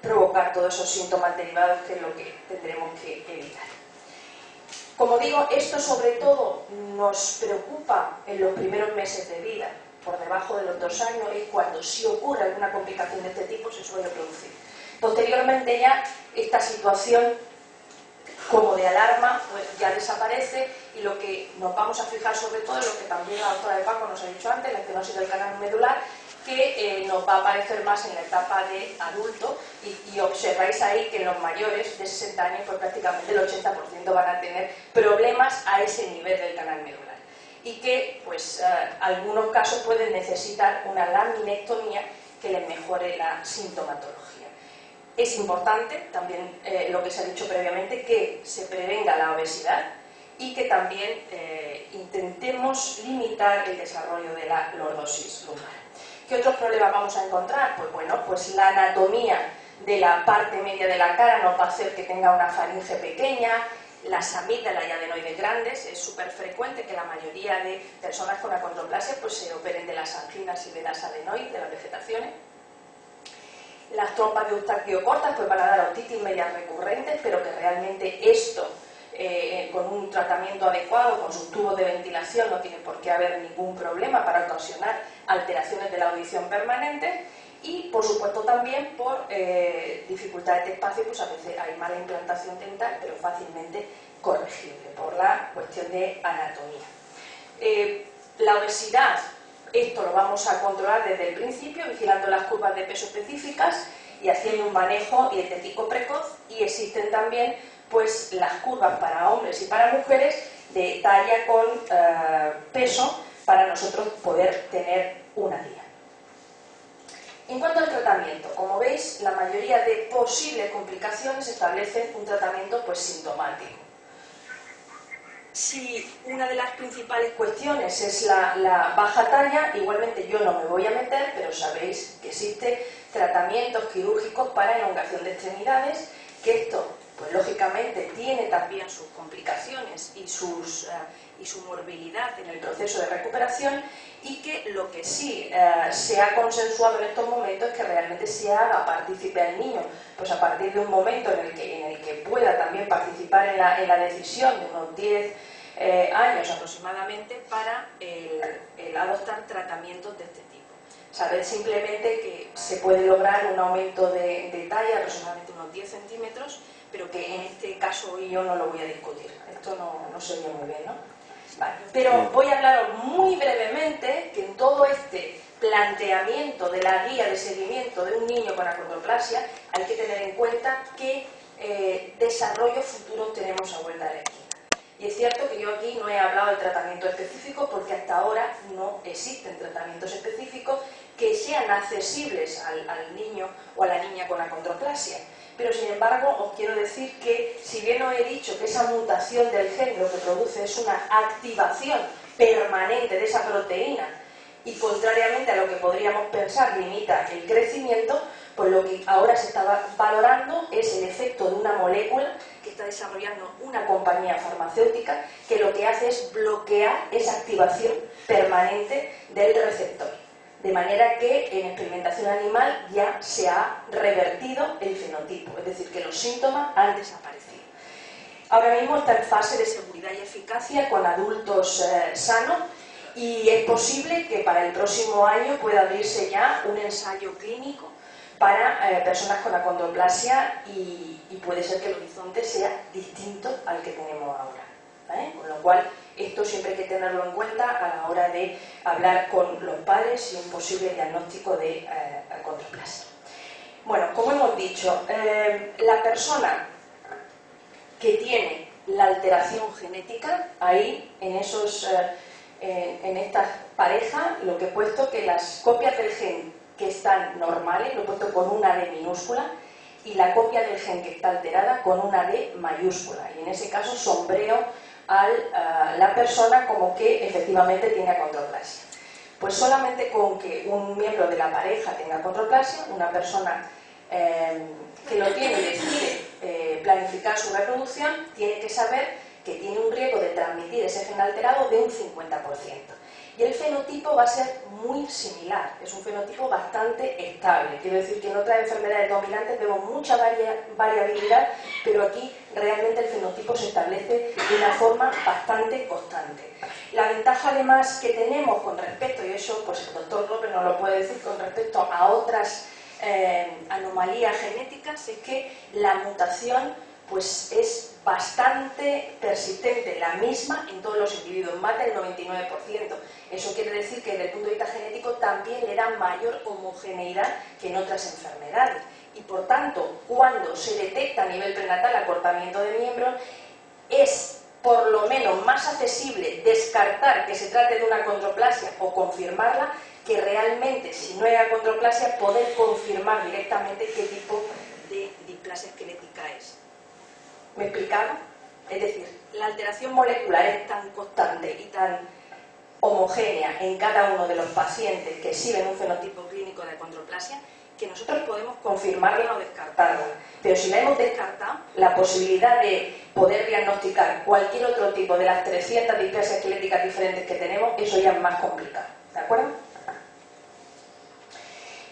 provocar todos esos síntomas derivados, que es lo que tendremos que evitar. Como digo, esto sobre todo nos preocupa en los primeros meses de vida. Por debajo de los 2 años es cuando, si ocurre alguna complicación de este tipo, se suele producir. Posteriormente ya esta situación como de alarma pues ya desaparece, y lo que nos vamos a fijar sobre todo es lo que también la doctora de Paco nos ha dicho antes, la estenosis del canal medular, que nos va a aparecer más en la etapa de adulto, y observáis ahí que en los mayores de 60 años pues prácticamente el 80% van a tener problemas a ese nivel del canal medular, y que pues algunos casos pueden necesitar una laminectomía que les mejore la sintomatología. Es importante también lo que se ha dicho previamente, que se prevenga la obesidad y que también intentemos limitar el desarrollo de la lordosis lumbar. ¿Qué otros problemas vamos a encontrar? Pues bueno, pues la anatomía de la parte media de la cara nos va a hacer que tenga una faringe pequeña, las amígdalas y adenoides grandes. Es súper frecuente que la mayoría de personas con acondroplasia pues se operen de las anginas y de las adenoides, de las vegetaciones. Las trompas de Eustaquio cortas pues van a dar otitis medias recurrentes, pero que realmente esto, con un tratamiento adecuado, con sus tubos de ventilación, no tiene por qué haber ningún problema para ocasionar alteraciones de la audición permanentes. Y por supuesto también por dificultades de espacio, pues a veces hay mala implantación dental, pero fácilmente corregible por la cuestión de anatomía. La obesidad, esto lo vamos a controlar desde el principio, vigilando las curvas de peso específicas y haciendo un manejo dietético precoz. Y existen también pues las curvas para hombres y para mujeres de talla con peso, para nosotros poder tener una guía. En cuanto al tratamiento, como veis, la mayoría de posibles complicaciones establecen un tratamiento pues sintomático. Si una de las principales cuestiones es la baja talla, igualmente yo no me voy a meter, pero sabéis que existen tratamientos quirúrgicos para elongación de extremidades, que esto pues lógicamente tiene también sus complicaciones y su morbilidad en el proceso de recuperación, y que lo que sí se ha consensuado en estos momentos es que realmente se haga partícipe al niño, pues a partir de un momento en el que pueda también participar en la decisión, de unos 10 años aproximadamente, para el adoptar tratamientos de este tipo. Saber simplemente que se puede lograr un aumento de talla, aproximadamente unos 10 centímetros, pero que en este caso hoy yo no lo voy a discutir. Esto no se oye muy bien, ¿no? Vale. Pero voy a hablaros muy brevemente que en todo este planteamiento de la guía de seguimiento de un niño con acondroplasia hay que tener en cuenta qué desarrollos futuros tenemos a vuelta de la esquina. Y es cierto que yo aquí no he hablado de tratamiento específico, porque hasta ahora no existen tratamientos específicos que sean accesibles al niño o a la niña con acondroplasia. Pero sin embargo os quiero decir que, si bien os he dicho que esa mutación del gen lo que produce es una activación permanente de esa proteína, y contrariamente a lo que podríamos pensar limita el crecimiento, pues lo que ahora se está valorando es el efecto de una molécula que está desarrollando una compañía farmacéutica, que lo que hace es bloquear esa activación permanente del receptor. De manera que en experimentación animal ya se ha revertido el fenotipo, es decir, que los síntomas han desaparecido. ahora mismo está en fase de seguridad y eficacia con adultos sanos y es posible que para el próximo año pueda abrirse ya un ensayo clínico para personas con acondroplasia y puede ser que el horizonte sea distinto al que tenemos ahora, ¿vale? Con lo cual esto siempre hay que tenerlo en cuenta a la hora de hablar con los padres y un posible diagnóstico de acondroplasia. Bueno, como hemos dicho, la persona que tiene la alteración genética, ahí en estas parejas lo que he puesto que las copias del gen que están normales, lo he puesto con una D minúscula, y la copia del gen que está alterada con una D mayúscula, y en ese caso sombreo a la persona como que efectivamente tiene acondroplasia. Pues solamente con que un miembro de la pareja tenga acondroplasia, una persona que lo tiene y decide planificar su reproducción, tiene que saber que tiene un riesgo de transmitir ese gen alterado de un 50%. Y el fenotipo va a ser muy similar, es un fenotipo bastante estable. Quiero decir que en otras enfermedades dominantes vemos mucha variabilidad, pero aquí realmente el fenotipo se establece de una forma bastante constante. La ventaja además que tenemos con respecto, y eso pues el doctor López nos lo puede decir, con respecto a otras anomalías genéticas, es que la mutación pues es bastante persistente, la misma en todos los individuos, más del 99%. Eso quiere decir que desde el punto de vista genético también le da mayor homogeneidad que en otras enfermedades. Y por tanto, cuando se detecta a nivel prenatal acortamiento de miembros, es por lo menos más accesible descartar que se trate de una acondroplasia o confirmarla, que realmente, si no hay acondroplasia, poder confirmar directamente qué tipo de displasia esquelética es. ¿Me he explicado? Es decir, la alteración molecular es tan constante y tan homogénea en cada uno de los pacientes que exhiben un fenotipo clínico de acondroplasia que nosotros podemos confirmarla o descartarla. Pero si la hemos descartado, la posibilidad de poder diagnosticar cualquier otro tipo de las 300 displasias esqueléticas diferentes que tenemos, eso ya es más complicado. ¿De acuerdo?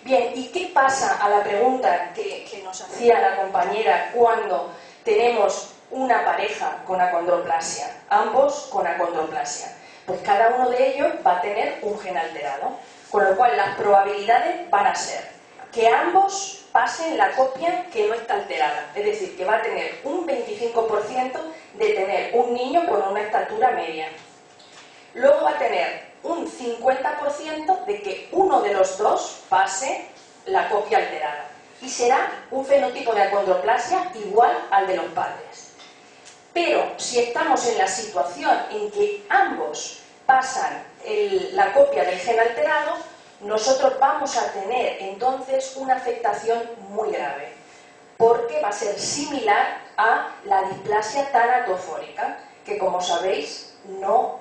Bien, ¿y qué pasa a la pregunta que nos hacía la compañera cuando tenemos una pareja con acondroplasia, ambos con acondroplasia? Pues cada uno de ellos va a tener un gen alterado, con lo cual las probabilidades van a ser que ambos pasen la copia que no está alterada, es decir, que va a tener un 25% de tener un niño con una estatura media. Luego va a tener un 50% de que uno de los dos pase la copia alterada. Y será un fenotipo de acondroplasia igual al de los padres. Pero si estamos en la situación en que ambos pasan la copia del gen alterado, nosotros vamos a tener entonces una afectación muy grave, porque va a ser similar a la displasia tanatofórica, que como sabéis no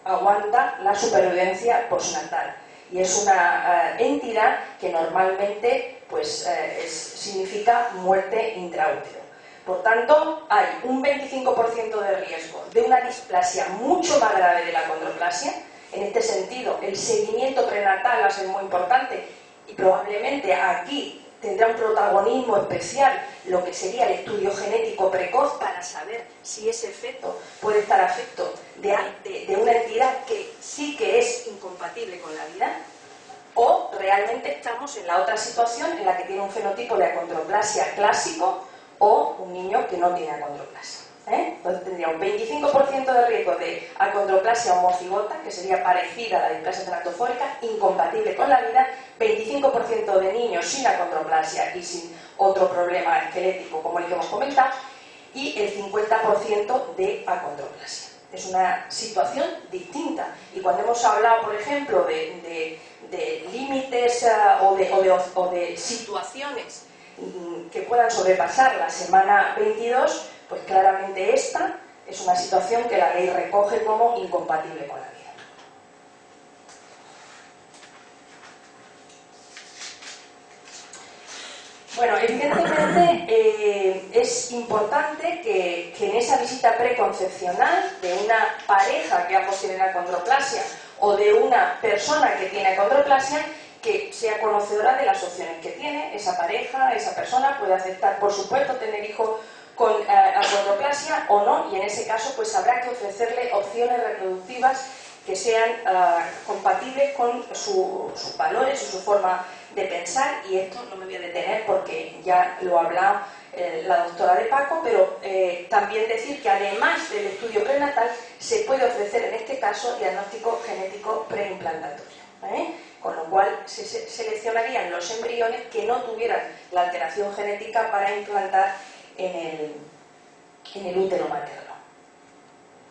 aguanta la supervivencia postnatal. Y es una entidad que normalmente pues, significa muerte intraútero. Por tanto, hay un 25% de riesgo de una displasia mucho más grave de la acondroplasia. En este sentido, el seguimiento prenatal va a ser muy importante y probablemente aquí tendrá un protagonismo especial lo que sería el estudio genético precoz para saber si ese feto puede estar afecto de una entidad que sí que es incompatible con la vida, o realmente estamos en la otra situación en la que tiene un fenotipo de acondroplasia clásico o un niño que no tiene acondroplasia. Entonces tendría un 25% de riesgo de acondroplasia homocigota, que sería parecida a la displasia teratofórica, incompatible con la vida, 25% de niños sin acondroplasia y sin otro problema esquelético como el que hemos comentado, y el 50% de acondroplasia. Es una situación distinta. Y cuando hemos hablado, por ejemplo, de límites o de situaciones que puedan sobrepasar la semana 22, pues claramente esta es una situación que la ley recoge como incompatible con la vida. Bueno, evidentemente es importante que en esa visita preconcepcional de una pareja que ha poseído acondroplasia o de una persona que tiene acondroplasia, que sea conocedora de las opciones que tiene esa pareja, esa persona. Puede aceptar, por supuesto, tener hijos con acondroplasia o no, y en ese caso pues habrá que ofrecerle opciones reproductivas que sean compatibles con sus valores y su forma de pensar, y esto no me voy a detener porque ya lo ha hablado la doctora de Paco, pero también decir que además del estudio prenatal se puede ofrecer en este caso diagnóstico genético preimplantatorio, con lo cual se seleccionarían los embriones que no tuvieran la alteración genética para implantar en el útero materno.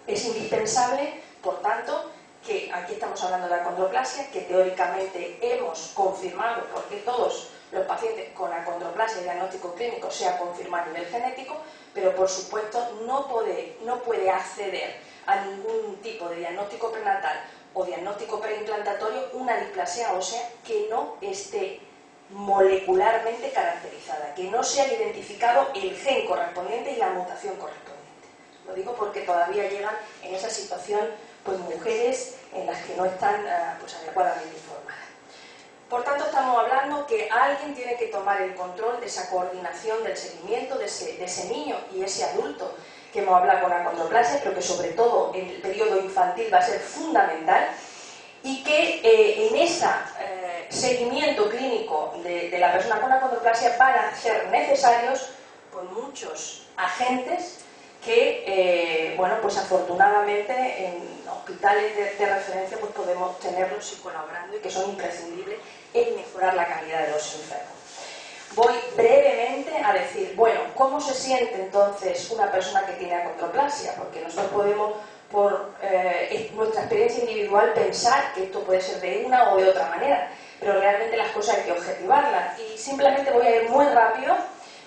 Es indispensable, por tanto, que aquí estamos hablando de acondroplasia, que teóricamente hemos confirmado, porque todos los pacientes con acondroplasia y diagnóstico clínico se ha confirmado a nivel genético, pero por supuesto no puede acceder a ningún tipo de diagnóstico prenatal o diagnóstico preimplantatorio una displasia ósea que no esté molecularmente caracterizada, que no se haya identificado el gen correspondiente y la mutación correspondiente. Lo digo porque todavía llegan en esa situación pues mujeres en las que no están pues adecuadamente informadas. Por tanto, estamos hablando que alguien tiene que tomar el control de esa coordinación del seguimiento de ese niño y ese adulto que hemos hablado con acondroplasia, pero que sobre todo en el periodo infantil va a ser fundamental, y que en ese seguimiento clínico de la persona con acondroplasia van a ser necesarios pues muchos agentes que, bueno, pues afortunadamente en hospitales de referencia pues podemos tenerlos y colaborando, y que son imprescindibles en mejorar la calidad de los enfermos. Voy brevemente a decir, bueno, ¿cómo se siente entonces una persona que tiene acondroplasia? Porque nosotros podemos, por nuestra experiencia individual, pensar que esto puede ser de una o de otra manera, pero realmente las cosas hay que objetivarlas. Y simplemente voy a ir muy rápido,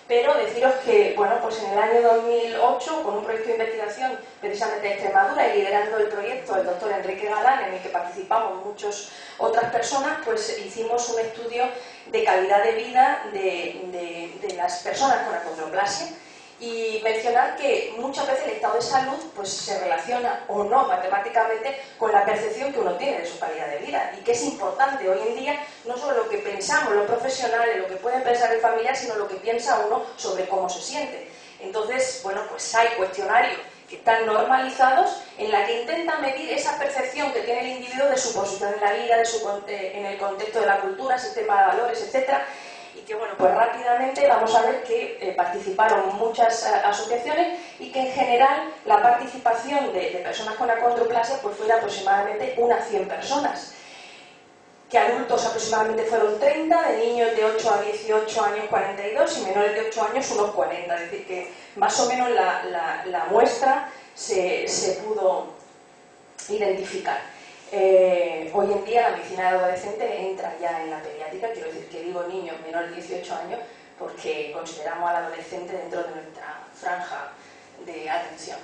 pero deciros que, bueno, pues en el año 2008, con un proyecto de investigación precisamente de Extremadura y liderando el proyecto el doctor Enrique Galán, en el que participamos muchas otras personas, pues hicimos un estudio de calidad de vida de las personas con acondroplasia, y mencionar que muchas veces el estado de salud pues se relaciona o no matemáticamente con la percepción que uno tiene de su calidad de vida, y que es importante hoy en día no solo lo que pensamos los profesionales, lo que pueden pensar el familiar, sino lo que piensa uno sobre cómo se siente. Entonces, bueno, pues hay cuestionarios que están normalizados en la que intentan medir esa percepción que tiene el individuo de su posición en la vida, en el contexto de la cultura, sistema de valores, etcétera. Y que, bueno, pues rápidamente vamos a ver que participaron muchas asociaciones, y que en general la participación de personas con acondroplasia pues fue de aproximadamente unas 100 personas, que adultos aproximadamente fueron 30, de niños de 8 a 18 años 42 y menores de 8 años unos 40, es decir que más o menos la muestra se pudo identificar. Hoy en día la medicina adolescente entra ya en la pediátrica, quiero decir que digo niños menores de 18 años porque consideramos al adolescente dentro de nuestra franja de atención.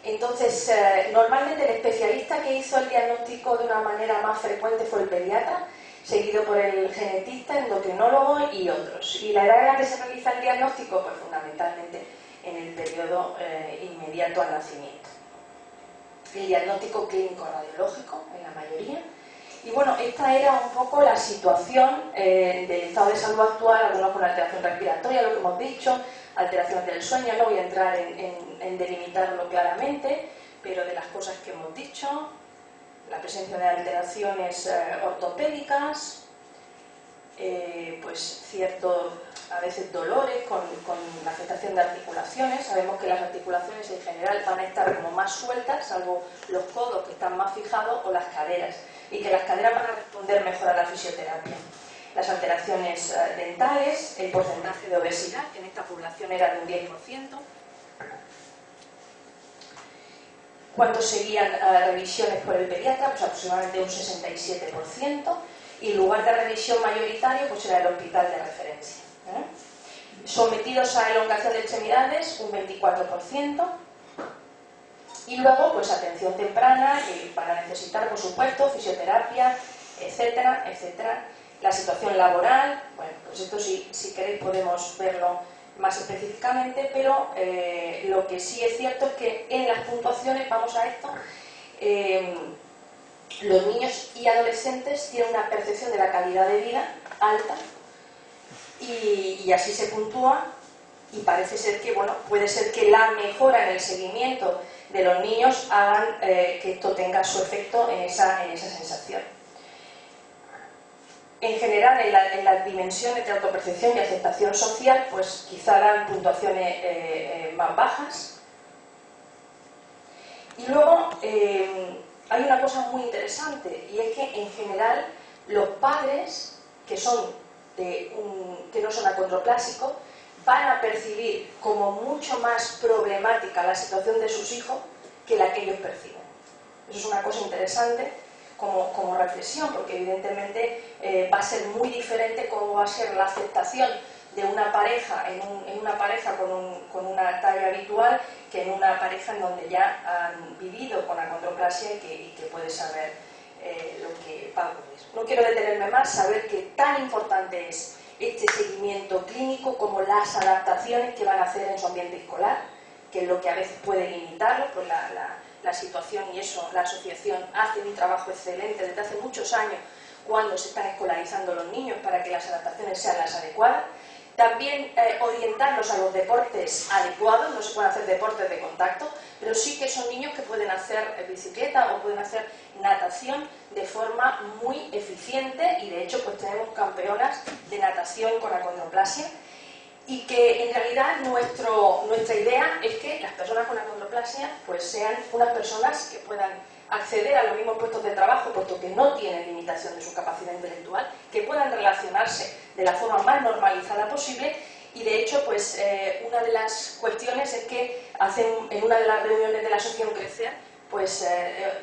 Entonces, normalmente el especialista que hizo el diagnóstico de una manera más frecuente fue el pediatra, seguido por el genetista, endocrinólogo y otros. Y la edad en la que se realiza el diagnóstico, pues fundamentalmente en el periodo inmediato al nacimiento. El diagnóstico clínico radiológico en la mayoría. Y bueno, esta era un poco la situación del estado de salud actual, algunos con alteración respiratoria, lo que hemos dicho, alteraciones del sueño, no voy a entrar en delimitarlo claramente, pero de las cosas que hemos dicho, la presencia de alteraciones ortopédicas, pues ciertos a veces dolores con la afectación de articulaciones. Sabemos que las articulaciones en general van a estar como más sueltas, salvo los codos que están más fijados, o las caderas, y que las caderas van a responder mejor a la fisioterapia. Las alteraciones dentales, el porcentaje de obesidad, que en esta población era de un 10%. ¿Cuántos seguían revisiones por el pediatra? Pues aproximadamente un 67%. Y el lugar de revisión mayoritario pues era el hospital de referencia. Sometidos a elongación de extremidades, un 24%. Y luego, pues atención temprana, y para necesitar, por supuesto, fisioterapia, etcétera, etcétera. La situación laboral, bueno, pues esto si queréis podemos verlo más específicamente, pero lo que sí es cierto es que en las puntuaciones, vamos a esto, los niños y adolescentes tienen una percepción de la calidad de vida alta, y así se puntúa y parece ser que, bueno, puede ser que la mejora en el seguimiento de los niños hagan que esto tenga su efecto en esa sensación. En general, en las dimensiones de autopercepción y aceptación social, pues quizá dan puntuaciones más bajas. Y luego hay una cosa muy interesante, y es que en general los padres que no son acondroplásicos van a percibir como mucho más problemática la situación de sus hijos que la que ellos perciben. Eso es una cosa interesante como reflexión, porque evidentemente va a ser muy diferente cómo va a ser la aceptación de una pareja en una pareja con una talla habitual que en una pareja en donde ya han vivido con acondroplasia y que puede saber lo que va a ocurrir. No quiero detenerme más, saber que tan importante es este seguimiento clínico como las adaptaciones que van a hacer en su ambiente escolar, que es lo que a veces puede limitarlo, pues la situación, y eso la asociación hace un trabajo excelente desde hace muchos años cuando se están escolarizando los niños para que las adaptaciones sean las adecuadas. También orientarlos a los deportes adecuados, no se pueden hacer deportes de contacto, pero sí que son niños que pueden hacer bicicleta o pueden hacer natación de forma muy eficiente, y de hecho pues tenemos campeonas de natación con acondroplasia, y que en realidad nuestra idea es que las personas con acondroplasia pues sean unas personas que puedan acceder a los mismos puestos de trabajo, puesto que no tienen limitación de su capacidad intelectual, que puedan relacionarse de la forma más normalizada posible. Y de hecho, pues una de las cuestiones es que en una de las reuniones de la asociación Crecer, pues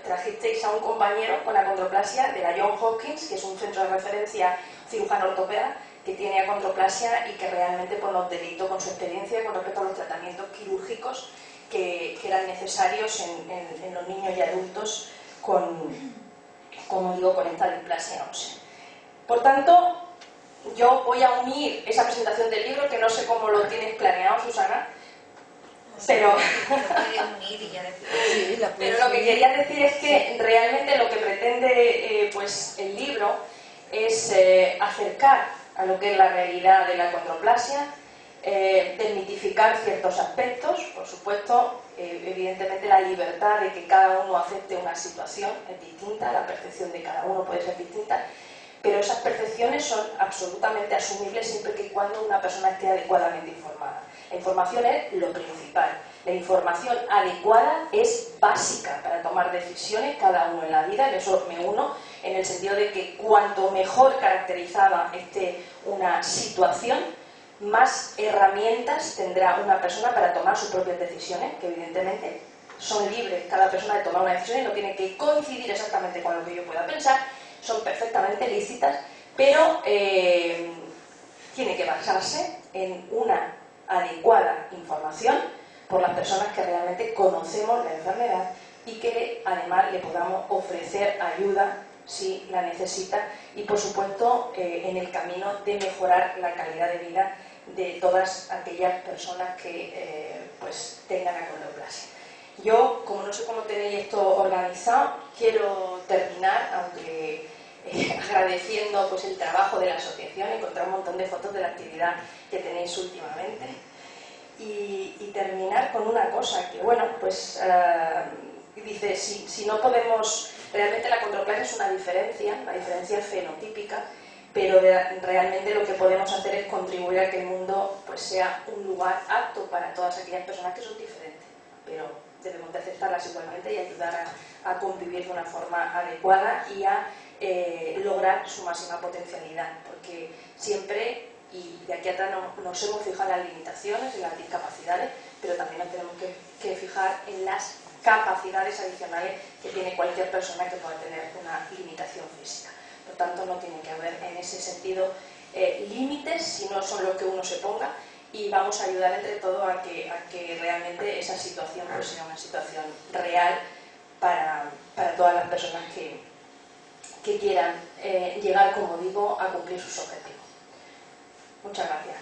trajisteis a un compañero con acondroplasia de la Johns Hopkins, que es un centro de referencia cirujano ortopeda, que tiene acondroplasia y que realmente pues, nos deleitó con su experiencia con respecto a los tratamientos quirúrgicos que eran necesarios en los niños y adultos como digo, con esta displasia ósea. Por tanto, yo voy a unir esa presentación del libro, que no sé cómo lo tienes planeado, Susana, pero lo que quería decir es que realmente lo que pretende pues, el libro es acercar a lo que es la realidad de la acondroplasia, desmitificar ciertos aspectos, por supuesto, evidentemente la libertad de que cada uno acepte una situación es distinta, la percepción de cada uno puede ser distinta, pero esas percepciones son absolutamente asumibles siempre que cuando una persona esté adecuadamente informada. La información es lo principal. La información adecuada es básica para tomar decisiones cada uno en la vida, en eso me uno, en el sentido de que cuanto mejor caracterizada esté una situación, más herramientas tendrá una persona para tomar sus propias decisiones, que evidentemente son libres cada persona de tomar una decisión y no tiene que coincidir exactamente con lo que yo pueda pensar, son perfectamente lícitas, pero tiene que basarse en una adecuada información por las personas que realmente conocemos la enfermedad y que además le podamos ofrecer ayuda si la necesita, y por supuesto en el camino de mejorar la calidad de vida de todas aquellas personas que pues tengan acondroplasia. Yo, como no sé cómo tenéis esto organizado, quiero terminar, aunque agradeciendo pues, el trabajo de la asociación, encontrar un montón de fotos de la actividad que tenéis últimamente, y terminar con una cosa que, bueno, pues dice, si no podemos, realmente la acondroplasia es una diferencia fenotípica, pero realmente lo que podemos hacer es contribuir a que el mundo pues, sea un lugar apto para todas aquellas personas que son diferentes, pero debemos de aceptarlas igualmente y ayudar a convivir de una forma adecuada y a lograr su máxima potencialidad, porque siempre, y de aquí atrás nos hemos fijado en las limitaciones, en las discapacidades, pero también nos tenemos que fijar en las capacidades adicionales que tiene cualquier persona que pueda tener una limitación física. Por tanto, no tiene que haber en ese sentido límites, si no son los que uno se ponga, y vamos a ayudar entre todos a que realmente esa situación pues, sea una situación real para todas las personas que quieran llegar, como digo, a cumplir sus objetivos. Muchas gracias.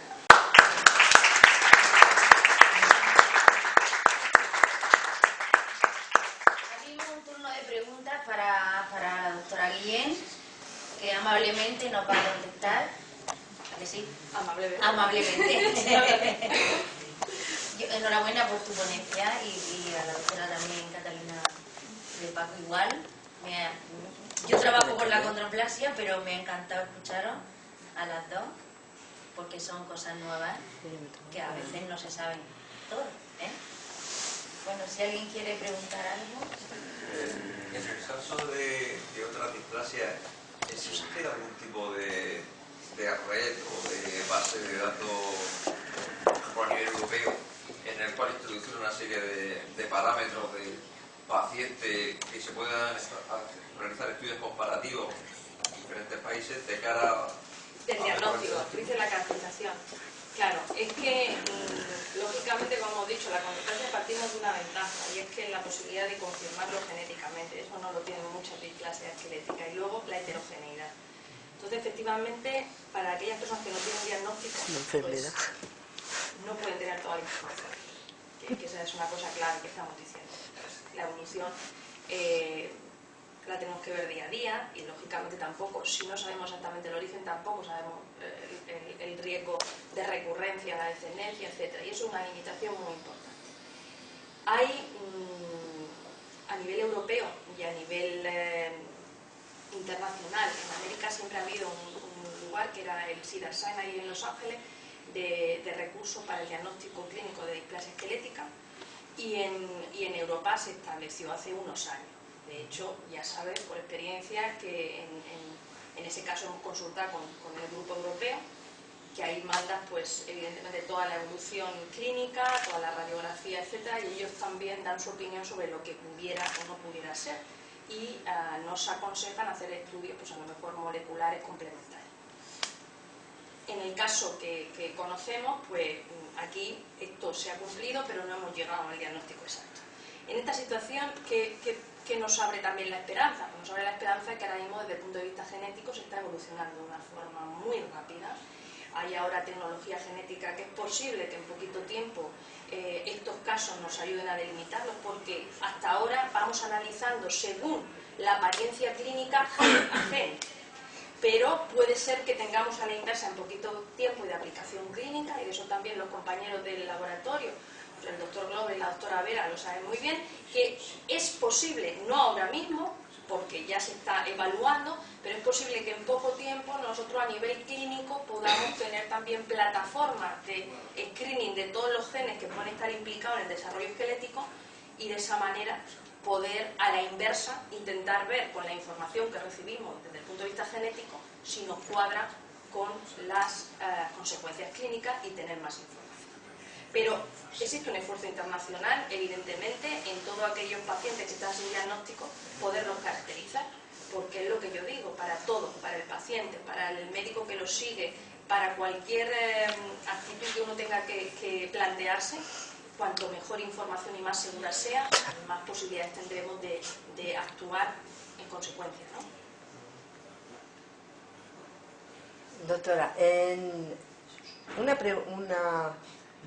Abrimos un turno de preguntas para la doctora Guillén, que amablemente nos va a contestar. que sí? Amablemente. Enhorabuena por tu ponencia y a la doctora también, Catalina de Paco, igual. Yo trabajo con la condroplasia, pero me ha encantado escucharos a las dos, porque son cosas nuevas que a veces no se saben todo, ¿eh? Bueno, si alguien quiere preguntar algo. En el caso de otras displasias, ¿existe algún tipo de red o de base de datos a nivel europeo en el cual introducir una serie de parámetros de pacientes que se puedan realizar estudios comparativos en diferentes países de cara del diagnóstico, dice la caracterización? Claro, es que lógicamente, como hemos dicho, la condroplasia partimos de una ventaja, y es que la posibilidad de confirmarlo genéticamente, eso no lo tienen muchas displasias esqueléticas, y luego la heterogeneidad. Entonces, efectivamente, para aquellas personas que no tienen diagnóstico, pues, no pueden tener toda la información, que esa es una cosa clave que estamos diciendo. La evolución la tenemos que ver día a día, y lógicamente tampoco, si no sabemos exactamente el origen, tampoco sabemos el riesgo de recurrencia, la descendencia, etc. Y eso es una limitación muy importante. Hay, a nivel europeo y a nivel internacional, en América siempre ha habido un lugar que era el CIDA-SAN ahí en Los Ángeles, de recursos para el diagnóstico clínico de displasia esquelética, y en Europa se estableció hace unos años. De hecho, ya sabes por experiencia que en ese caso hemos consultado con el grupo europeo, que ahí mandan pues evidentemente toda la evolución clínica, toda la radiografía, etcétera, y ellos también dan su opinión sobre lo que pudiera o no pudiera ser, y nos aconsejan hacer estudios pues a lo mejor moleculares complementarios. En el caso que conocemos, pues aquí esto se ha cumplido, pero no hemos llegado al diagnóstico exacto. En esta situación, ¿qué nos abre también la esperanza? Nos abre la esperanza que ahora mismo, desde el punto de vista genético, se está evolucionando de una forma muy rápida. Hay ahora tecnología genética que es posible que en poquito tiempo estos casos nos ayuden a delimitarlos, porque hasta ahora vamos analizando según la apariencia clínica gen a gen. Pero puede ser que tengamos a la inversa en poquito tiempo y de aplicación clínica, y de eso también los compañeros del laboratorio, el doctor Glover y la doctora Vera lo saben muy bien, que es posible, no ahora mismo, porque ya se está evaluando, pero es posible que en poco tiempo nosotros a nivel clínico podamos tener también plataformas de screening de todos los genes que pueden estar implicados en el desarrollo esquelético, y de esa manera poder a la inversa intentar ver con la información que recibimos desde el punto de vista genético si nos cuadra con las consecuencias clínicas y tener más información. Pero existe un esfuerzo internacional, evidentemente, en todos aquellos pacientes que están sin diagnóstico, poderlos caracterizar, porque es lo que yo digo, para todo, para el paciente, para el médico que lo sigue, para cualquier actitud que uno tenga que plantearse, cuanto mejor información y más segura sea, más posibilidades tendremos de actuar en consecuencia, ¿no? Doctora,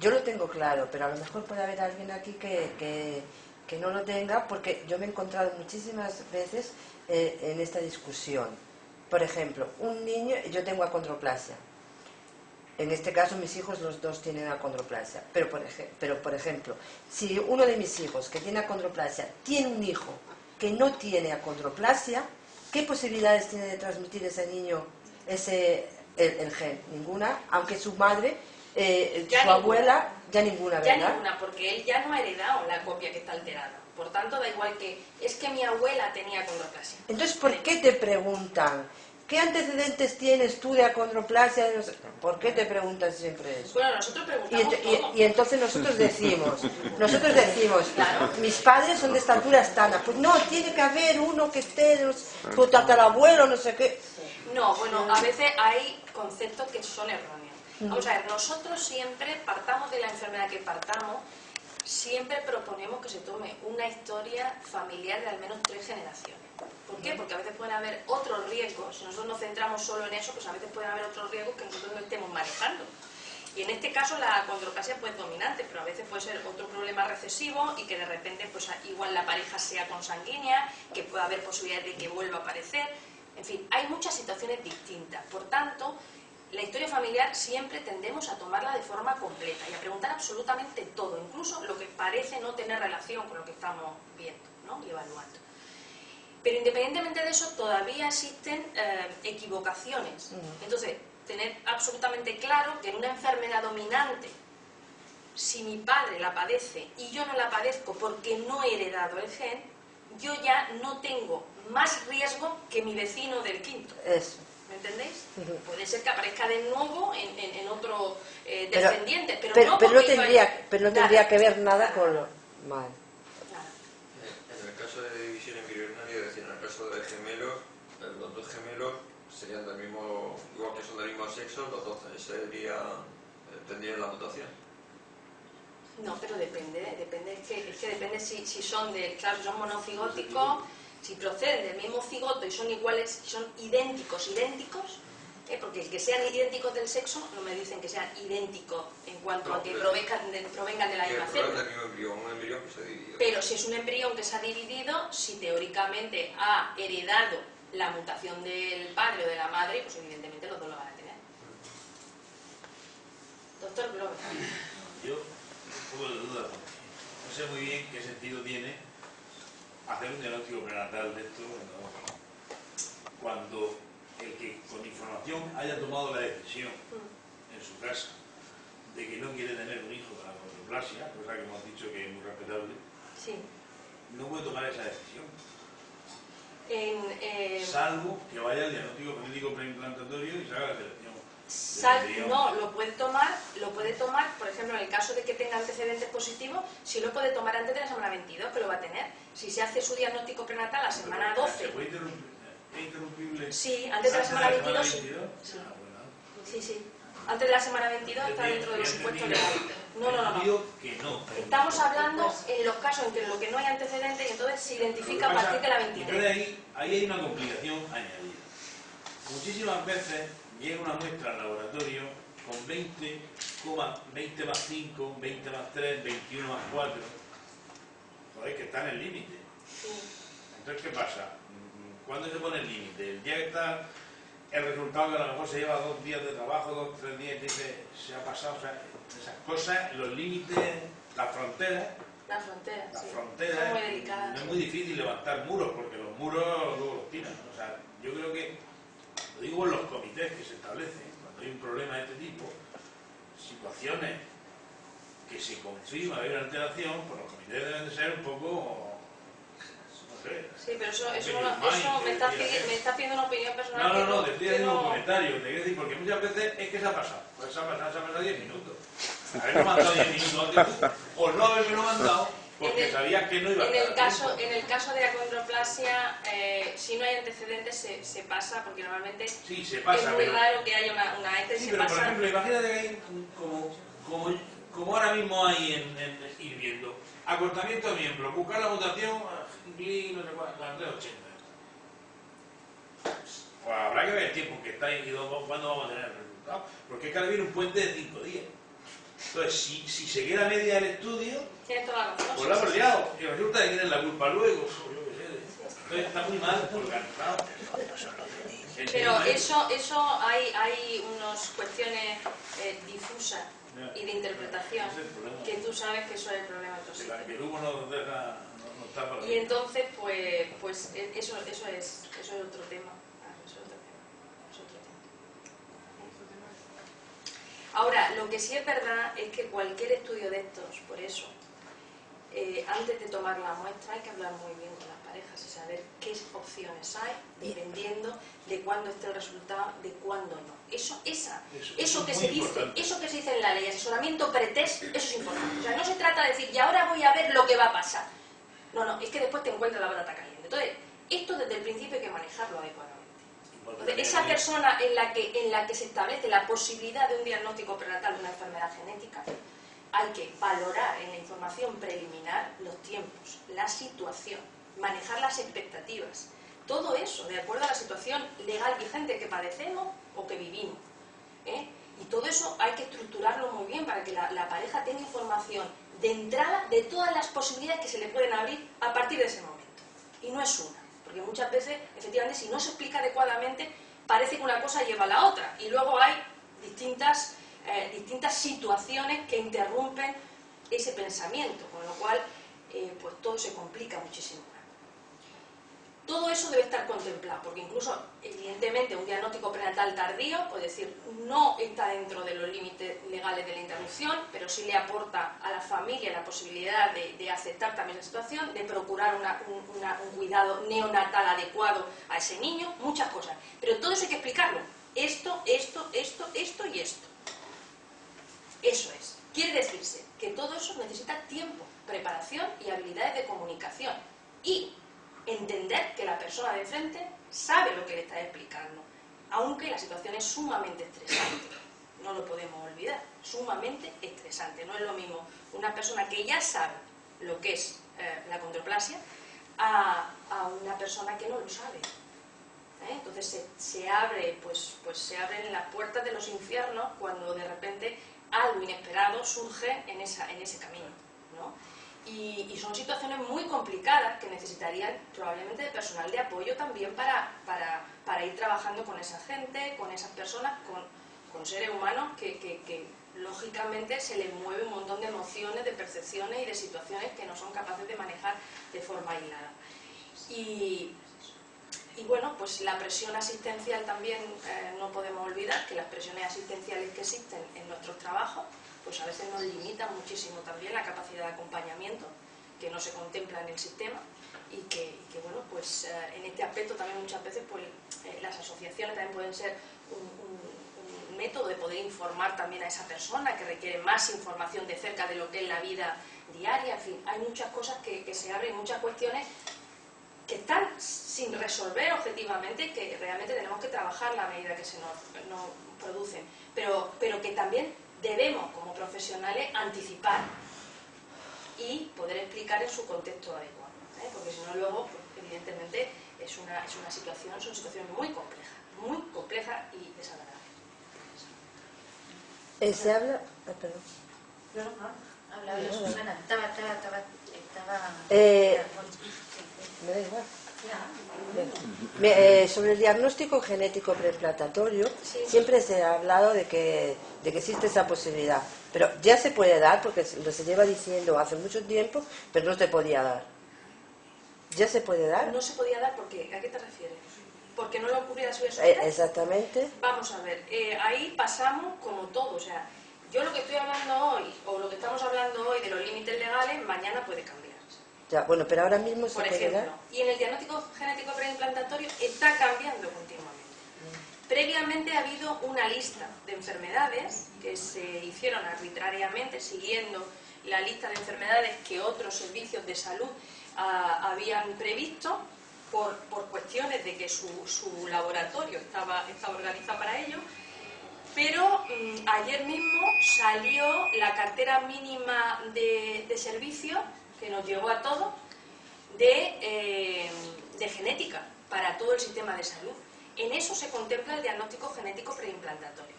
yo lo tengo claro, pero a lo mejor puede haber alguien aquí que no lo tenga, porque yo me he encontrado muchísimas veces en esta discusión. Por ejemplo, un niño, yo tengo acondroplasia. En este caso mis hijos los dos tienen acondroplasia, pero por ejemplo, si uno de mis hijos que tiene acondroplasia tiene un hijo que no tiene acondroplasia, ¿qué posibilidades tiene de transmitir ese niño el gen? Ninguna, aunque su madre, su abuela, ya ninguna, ¿verdad? Ya ninguna, porque él ya no ha heredado la copia que está alterada. Por tanto, da igual que es que mi abuela tenía acondroplasia. Entonces, ¿por qué te preguntan? ¿Qué antecedentes tienes tú de acondroplasia? ¿Por qué te preguntan siempre eso? Bueno, nosotros preguntamos todo. Y entonces nosotros decimos, claro, mis padres son de estatura estándar. Pues no, tiene que haber uno que esté, tu tatarabuelo, no sé qué. No, bueno, a veces hay conceptos que son erróneos. Vamos a ver, nosotros siempre partamos de la enfermedad que partamos, siempre proponemos que se tome una historia familiar de al menos 3 generaciones. ¿Por qué? Porque a veces pueden haber otros riesgos. Si nosotros nos centramos solo en eso, pues a veces pueden haber otros riesgos que nosotros no estemos manejando. Y en este caso la acondroplasia puede ser dominante, pero a veces puede ser otro problema recesivo y que de repente pues igual la pareja sea consanguínea, que pueda haber posibilidades de que vuelva a aparecer. En fin, hay muchas situaciones distintas. Por tanto, la historia familiar siempre tendemos a tomarla de forma completa y a preguntar absolutamente todo, incluso lo que parece no tener relación con lo que estamos viendo, ¿no?, y evaluando. Pero independientemente de eso, todavía existen equivocaciones. Entonces, tener absolutamente claro que en una enfermedad dominante, si mi padre la padece y yo no la padezco porque no he heredado el gen, yo ya no tengo más riesgo que mi vecino del quinto. Eso. ¿Me entendéis? Puede ser que aparezca de nuevo en otro descendiente, pero no tendría que ver nada con lo... Vale. En el caso de división embrionaria, es decir, en el caso de gemelos, los dos gemelos serían del mismo, igual que son del mismo sexo, los dos tendrían la mutación. No, pero depende, es que depende si son claro, si son monocigóticos, si proceden del mismo cigoto y son iguales, si son idénticos, porque el que sean idénticos del sexo no me dicen que sean idénticos en cuanto a que provengan de la misma célula. Un embrión que se ha dividido. Pero si es un embrión que se ha dividido, si teóricamente ha heredado la mutación del padre o de la madre, pues evidentemente los dos lo van a tener. Doctor Glover. Yo un poco de duda, no sé muy bien qué sentido tiene hacer un diagnóstico prenatal de esto cuando el que con información haya tomado la decisión en su casa de que no quiere tener un hijo con acondroplasia, cosa que hemos dicho que es muy respetable, sí, no puede tomar esa decisión. Salvo que vaya al diagnóstico genético preimplantario y se haga la selección. No, lo puede tomar, por ejemplo, en el caso de que tenga antecedentes positivos, sí lo puede tomar antes de la semana 22, que lo va a tener. Si se hace su diagnóstico prenatal a la semana 12. ¿Se puede interrumpible? Sí, antes de la semana 22. Sí. Sí. Antes de la semana 22 está dentro de los supuestos legales. No. Estamos hablando en los casos en que lo que no hay antecedentes y entonces se identifica a partir de la 23. Entonces ahí hay una complicación añadida. Muchísimas veces llega una muestra al laboratorio con 20 más 5, 20 más 3, 21 más 4. Sabéis que está en el límite. Sí. Entonces, ¿qué pasa? ¿Cuándo se pone el límite? El día que está el resultado, que a lo mejor se lleva 2 días de trabajo, 2 3 días, y dice, se ha pasado, o sea, esas cosas, los límites, las fronteras. Las fronteras, sí. Son muy delicadas. No es muy difícil levantar muros, porque los muros luego los tiran. O sea, yo creo que, lo digo en los comités que se establecen, cuando hay un problema de este tipo, situaciones que se confirma haber una alteración, pues los comités deben de ser un poco... Sí, pero eso me está pidiendo una opinión personal. No, te estoy haciendo un comentario, te quiero decir, porque muchas veces es que se ha pasado. Pues se ha pasado 10 minutos. Haberme mandado 10 minutos antes tú, o no haberme mandado porque sabías que no iba a estar. En el caso de la acondroplasia, si no hay antecedentes, se pasa, porque normalmente se pasa, es muy raro que haya una ETE. Sí, pero por ejemplo, imagínate que hay como ahora mismo hay en ir viendo acortamiento de miembro, buscar la mutación, no sé cuál, la 380. Pues habrá que ver el tiempo que está ahí y cuándo vamos a tener el resultado, porque es que ahora viene un puente de 5 días. Entonces, si se queda media del estudio, pues lo hemos liado, y resulta que tienen la culpa luego, yo qué sé. Entonces está muy mal organizado. Pero eso hay unas cuestiones difusas y de interpretación, que tú sabes que eso es el problema del proceso. Que luego no está para... Y entonces, pues eso es otro tema. Ahora, lo que sí es verdad es que cualquier estudio de estos, por eso, antes de tomar la muestra hay que hablar muy bien con las parejas y saber qué opciones hay, dependiendo de cuándo esté el resultado, de cuándo no. Eso que se dice en la ley, asesoramiento pretest, eso es importante. O sea, no se trata de decir, y ahora voy a ver lo que va a pasar. No, es que después te encuentras la batata caliente. Entonces, esto desde el principio hay que manejarlo adecuadamente. Entonces, esa persona en la que se establece la posibilidad de un diagnóstico prenatal de una enfermedad genética, hay que valorar en la información preliminar los tiempos, la situación, manejar las expectativas, todo eso de acuerdo a la situación legal vigente que padecemos o que vivimos. Y todo eso hay que estructurarlo muy bien para que la pareja tenga información de entrada de todas las posibilidades que se le pueden abrir a partir de ese momento. Y no es una. Porque muchas veces, efectivamente, si no se explica adecuadamente, parece que una cosa lleva a la otra. Y luego hay distintas situaciones que interrumpen ese pensamiento, con lo cual pues todo se complica muchísimo más. Todo eso debe estar contemplado, porque incluso, evidentemente, un diagnóstico prenatal tardío, pues decir, no está dentro de los límites legales de la interrupción, pero sí le aporta a la familia la posibilidad de aceptar también la situación, de procurar un cuidado neonatal adecuado a ese niño, muchas cosas. Pero todo eso hay que explicarlo. Esto y esto. Eso es. Quiere decirse que todo eso necesita tiempo, preparación y habilidades de comunicación. Y entender que la persona de enfrente sabe lo que le está explicando, aunque la situación es sumamente estresante, no lo podemos olvidar, sumamente estresante. No es lo mismo una persona que ya sabe lo que es la condroplasia a una persona que no lo sabe. Entonces se abren las puertas de los infiernos cuando de repente algo inesperado surge en ese camino, ¿no? Y son situaciones muy complicadas que necesitarían probablemente de personal de apoyo también para ir trabajando con esa gente, con esas personas, con seres humanos que lógicamente se les mueve un montón de emociones, de percepciones y de situaciones que no son capaces de manejar de forma aislada. Y bueno, pues la presión asistencial también no podemos olvidar que las presiones asistenciales que existen en nuestros trabajos pues a veces nos limitan muchísimo también la capacidad de acompañamiento que no se contempla en el sistema y que bueno, pues en este aspecto también muchas veces pues las asociaciones también pueden ser un método de poder informar también a esa persona que requiere más información de cerca de lo que es la vida diaria. En fin, hay muchas cosas que se abren, muchas cuestiones que están sin resolver objetivamente, que realmente tenemos que trabajar la medida que se nos producen, pero que también debemos como profesionales anticipar y poder explicar en su contexto adecuado, porque si no luego pues, evidentemente son situaciones muy complejas y desagradables. Se habla... perdón. Hablaba yo, Susana, estaba me da igual. Sobre el diagnóstico genético preimplantatorio, siempre se ha hablado de que existe esa posibilidad, pero ya se puede dar, porque lo se lleva diciendo hace mucho tiempo, pero no se podía dar. ¿Ya se puede dar? No se podía dar porque, ¿a qué te refieres? ¿Porque no le ocurriera su exactamente. Vamos a ver, ahí pasamos como todo, o sea, yo lo que estoy hablando hoy, o lo que estamos hablando hoy de los límites legales, mañana puede cambiar. Ya, bueno, pero ahora mismo se por puede ejemplo, dar. Y en el diagnóstico genético preimplantario está cambiando continuamente. Previamente ha habido una lista de enfermedades que se hicieron arbitrariamente siguiendo la lista de enfermedades que otros servicios de salud habían previsto por cuestiones de que su laboratorio estaba organizado para ello. Pero ayer mismo salió la cartera mínima de servicios que nos llegó a todos de genética para todo el sistema de salud. En eso se contempla el diagnóstico genético preimplantatorio.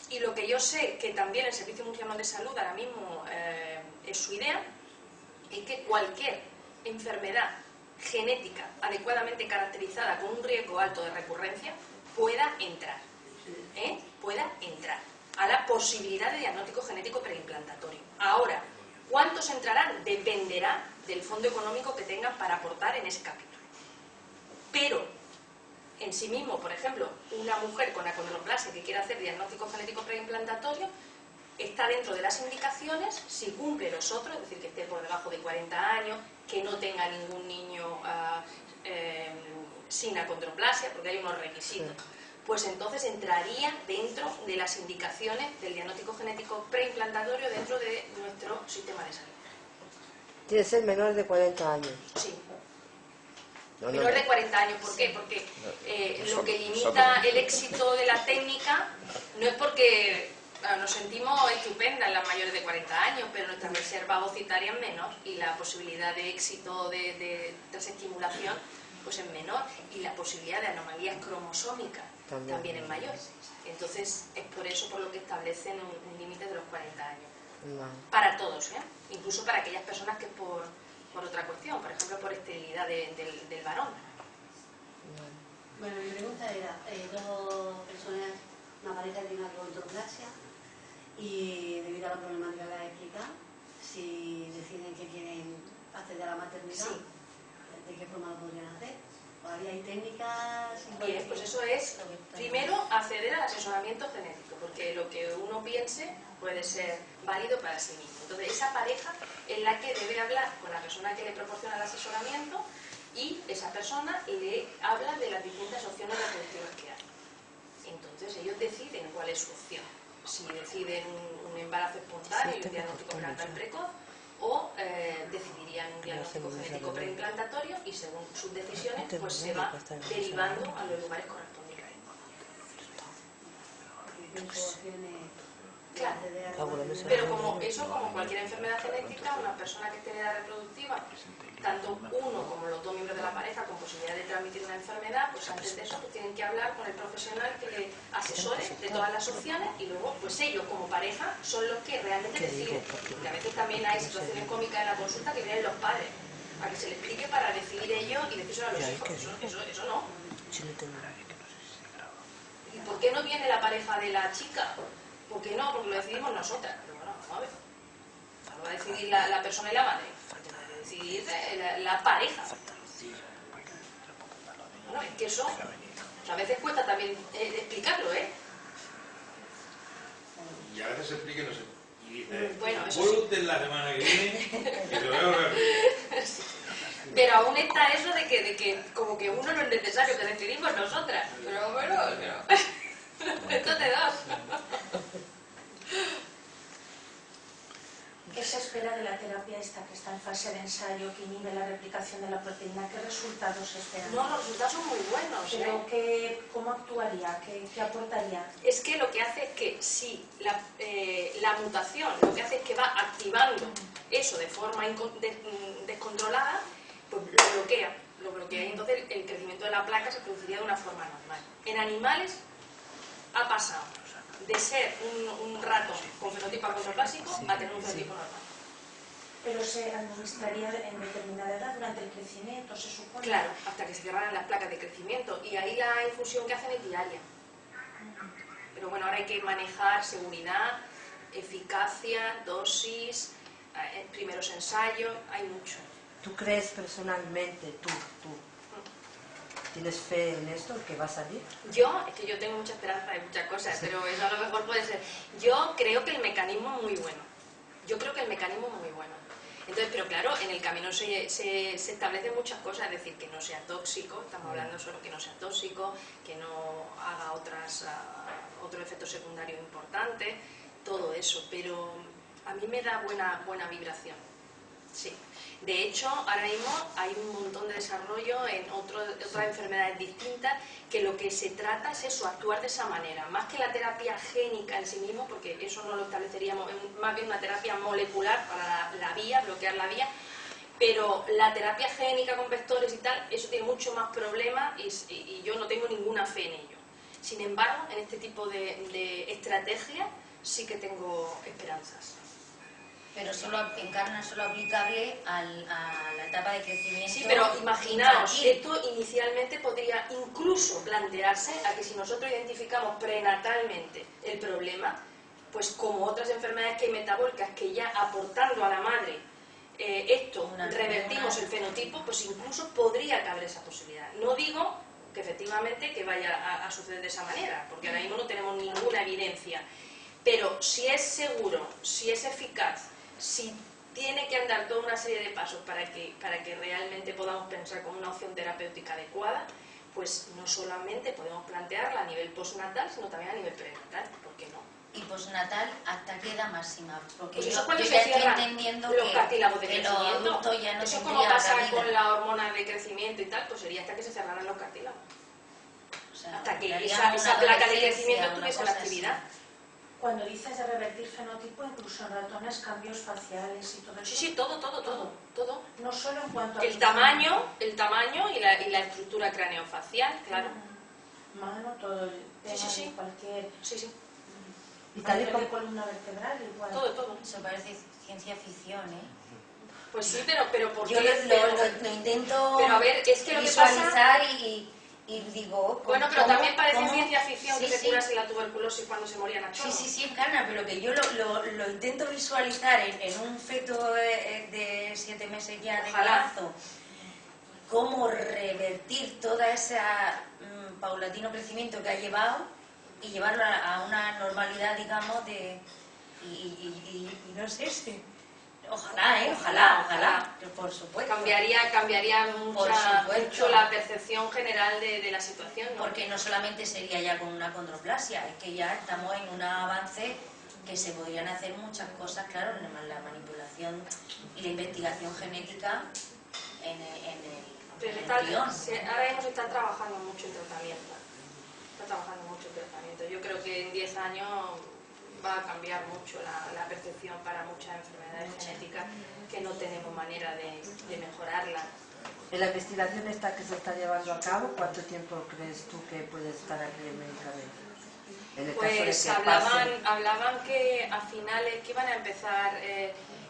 Y lo que yo sé que también el Servicio Murciano de Salud ahora mismo es su idea, es que cualquier enfermedad genética adecuadamente caracterizada con un riesgo alto de recurrencia pueda entrar a la posibilidad de diagnóstico genético preimplantatorio. Ahora, ¿cuántos entrarán? Dependerá del fondo económico que tengan para aportar en ese capítulo. Pero, en sí mismo, por ejemplo, una mujer con acondroplasia que quiera hacer diagnóstico genético preimplantario está dentro de las indicaciones si cumple los otros, es decir, que esté por debajo de 40 años, que no tenga ningún niño sin acondroplasia, porque hay unos requisitos. Pues entonces entraría dentro de las indicaciones del diagnóstico genético preimplantario dentro de nuestro sistema de salud. Tiene que ser menor de 40 años. Sí. Menor de 40 años, ¿por qué? Porque lo que limita el éxito de la técnica no es porque nos sentimos estupendas las mayores de 40 años, pero nuestra reserva ovocitaria es menor y la posibilidad de éxito de transestimulación pues es menor y la posibilidad de anomalías cromosómicas también es mayor. Entonces es por eso por lo que establecen un límite de los 40 años. Para todos, incluso para aquellas personas que por otra cuestión, por ejemplo por esterilidad del varón. Bueno, mi pregunta era, dos personas, una pareja tiene algo y debido a la problemática que la he explicado, si deciden que quieren acceder a la maternidad, Sí. ¿de qué forma lo podrían hacer? ¿Todavía hay técnicas? Bien, pues eso es, primero, acceder al asesoramiento genético, porque lo que uno piense puede ser válido para sí mismo. Entonces, esa pareja es la que debe hablar con la persona que le proporciona el asesoramiento y esa persona le habla de las distintas opciones reproductivas que hay. Entonces, ellos deciden cuál es su opción. Si deciden un embarazo espontáneo y un diagnóstico prenatal precoz, o decidirían un diagnóstico genético preimplantatorio y según sus decisiones pues se va derivando a los lugares correspondientes. Claro, pero como eso, como cualquier enfermedad genética, una persona que esté en edad reproductiva, tanto uno como los dos miembros de la pareja con posibilidad de transmitir una enfermedad, pues antes de eso pues tienen que hablar con el profesional que le asesore de todas las opciones y luego pues ellos como pareja son los que realmente deciden. Porque a veces también hay situaciones cómicas en la consulta que vienen los padres a que se les explique para decidir ellos y decírselo a los hijos. Eso no. ¿Y por qué no viene la pareja de la chica? ¿Por qué no? Porque lo decidimos nosotras. Pero bueno, vamos a ver. Lo va a decidir la persona y la madre. Lo va a decidir la pareja. Bueno, es que eso a veces cuesta también explicarlo, ¿eh? Y a veces se explica y no se... Y dice, bueno, eso vuelve usted la semana que viene y lo veo a ver. Pero aún está eso de que como que uno no es necesario, que decidimos nosotras. Pero bueno, esto te das. ¿Qué se espera de la terapia esta que está en fase de ensayo, que inhibe la replicación de la proteína? ¿Qué resultados se esperan? No, los resultados son muy buenos. Pero ¿cómo actuaría? ¿Qué aportaría? Es que lo que hace es que si la mutación lo que hace es que va activando eso de forma descontrolada, pues lo bloquea y entonces el crecimiento de la placa se produciría de una forma normal. En animales ha pasado de ser un ratón con fenotipo acondroplásico a tener un fenotipo normal. Pero se administraría en determinada edad durante el crecimiento, se supone. Claro, hasta que se cerraran las placas de crecimiento y ahí la infusión que hacen es diaria. Pero bueno, ahora hay que manejar seguridad, eficacia, dosis, primeros ensayos, hay mucho. ¿Tú crees personalmente, tú, tienes fe en esto, que va a salir? Es que yo tengo mucha esperanza en muchas cosas, pero eso a lo mejor puede ser. Yo creo que el mecanismo es muy bueno. Entonces, pero claro, en el camino se establecen muchas cosas, es decir, que no sea tóxico, estamos hablando solo que no sea tóxico, que no haga otro efecto secundario importante, todo eso, pero a mí me da buena vibración. Sí. De hecho, ahora mismo hay un montón de desarrollo en otras enfermedades distintas que lo que se trata es eso, actuar de esa manera. Más que la terapia génica en sí mismo, porque eso no lo estableceríamos, más bien una terapia molecular para la vía, bloquear la vía, pero la terapia génica con vectores y tal, eso tiene mucho más problemas y yo no tengo ninguna fe en ello. Sin embargo, en este tipo de estrategia sí que tengo esperanzas. Pero encarna solo aplicable a la etapa de crecimiento. Sí, pero imaginaos, esto inicialmente podría incluso plantearse a que si nosotros identificamos prenatalmente el problema, pues como otras enfermedades que hay metabólicas, que ya aportando a la madre revertimos el fenotipo, pues incluso podría caber esa posibilidad. No digo que efectivamente que vaya a suceder de esa manera, porque ahora mismo no tenemos ninguna evidencia, pero si es seguro, si es eficaz, si tiene que andar toda una serie de pasos para que realmente podamos pensar como una opción terapéutica adecuada, pues no solamente podemos plantearla a nivel postnatal, sino también a nivel prenatal, ¿por qué no? ¿Y postnatal hasta qué edad máxima? Porque pues yo ya estoy entendiendo los cartílagos de que los crecimiento. adultos ya no eso tendrían como pasa cabida. con la hormona de crecimiento y tal, pues sería hasta que se cerraran los cartílagos. O sea, hasta que esa placa de crecimiento tuviese la actividad. Así. Cuando dices de revertir fenotipo, incluso en ratones, cambios faciales y todo eso. Sí, todo. No solo en cuanto a... El tamaño y la estructura craneofacial, claro. Mano, todo el tema, cualquier... Sí. Y tal y como... columna vertebral, igual. Todo. Eso parece ciencia ficción, ¿eh? Pues sí, pero ¿por qué? Yo lo intento pero a ver, es que lo visualizar que pasa... y y digo... Bueno, pero también parece ¿cómo? ciencia ficción Sí, que se sí. curase la tuberculosis cuando se morían a chorro. Sí, Encarna, pero que yo lo intento visualizar en un feto de 7 meses ya de embarazo, cómo revertir toda esa paulatino crecimiento que ha llevado y llevarlo a una normalidad, digamos, y no sé si... Ojalá, por supuesto. Cambiaría supuesto. mucho la percepción general de la situación, ¿no? Porque no solamente sería ya con una condroplasia, es que ya estamos en un avance que se podrían hacer muchas cosas, claro, la manipulación y la investigación genética en el embrión. Ahora mismo se está trabajando mucho en tratamiento. Yo creo que en 10 años va a cambiar mucho la percepción para muchas enfermedades genéticas que no tenemos manera de mejorarlas. En la investigación esta que se está llevando a cabo, ¿cuánto tiempo crees tú que puede estar aquí el medicamento? En el caso de que hablaban que a finales, que iban a empezar,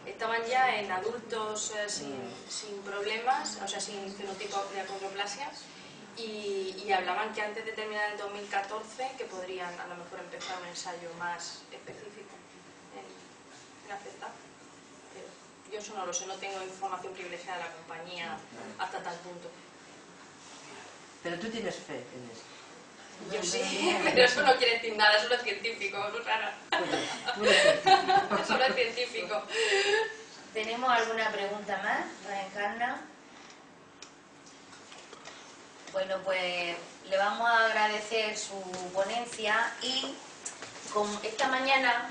estaban ya en adultos sin problemas, o sea, sin fenotipo de acondroplasia, y hablaban que antes de terminar el 2014 que podrían a lo mejor empezar un ensayo más específico en afectar. Yo eso no lo sé, no tengo información privilegiada de la compañía hasta tal punto. Pero tú tienes fe en eso. Yo sí, pero eso no quiere decir nada, eso es científico, Susana. Eso no es científico. ¿Tenemos alguna pregunta más para Encarna? Bueno, pues le vamos a agradecer su ponencia y esta mañana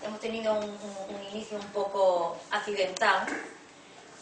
hemos tenido un inicio un poco accidentado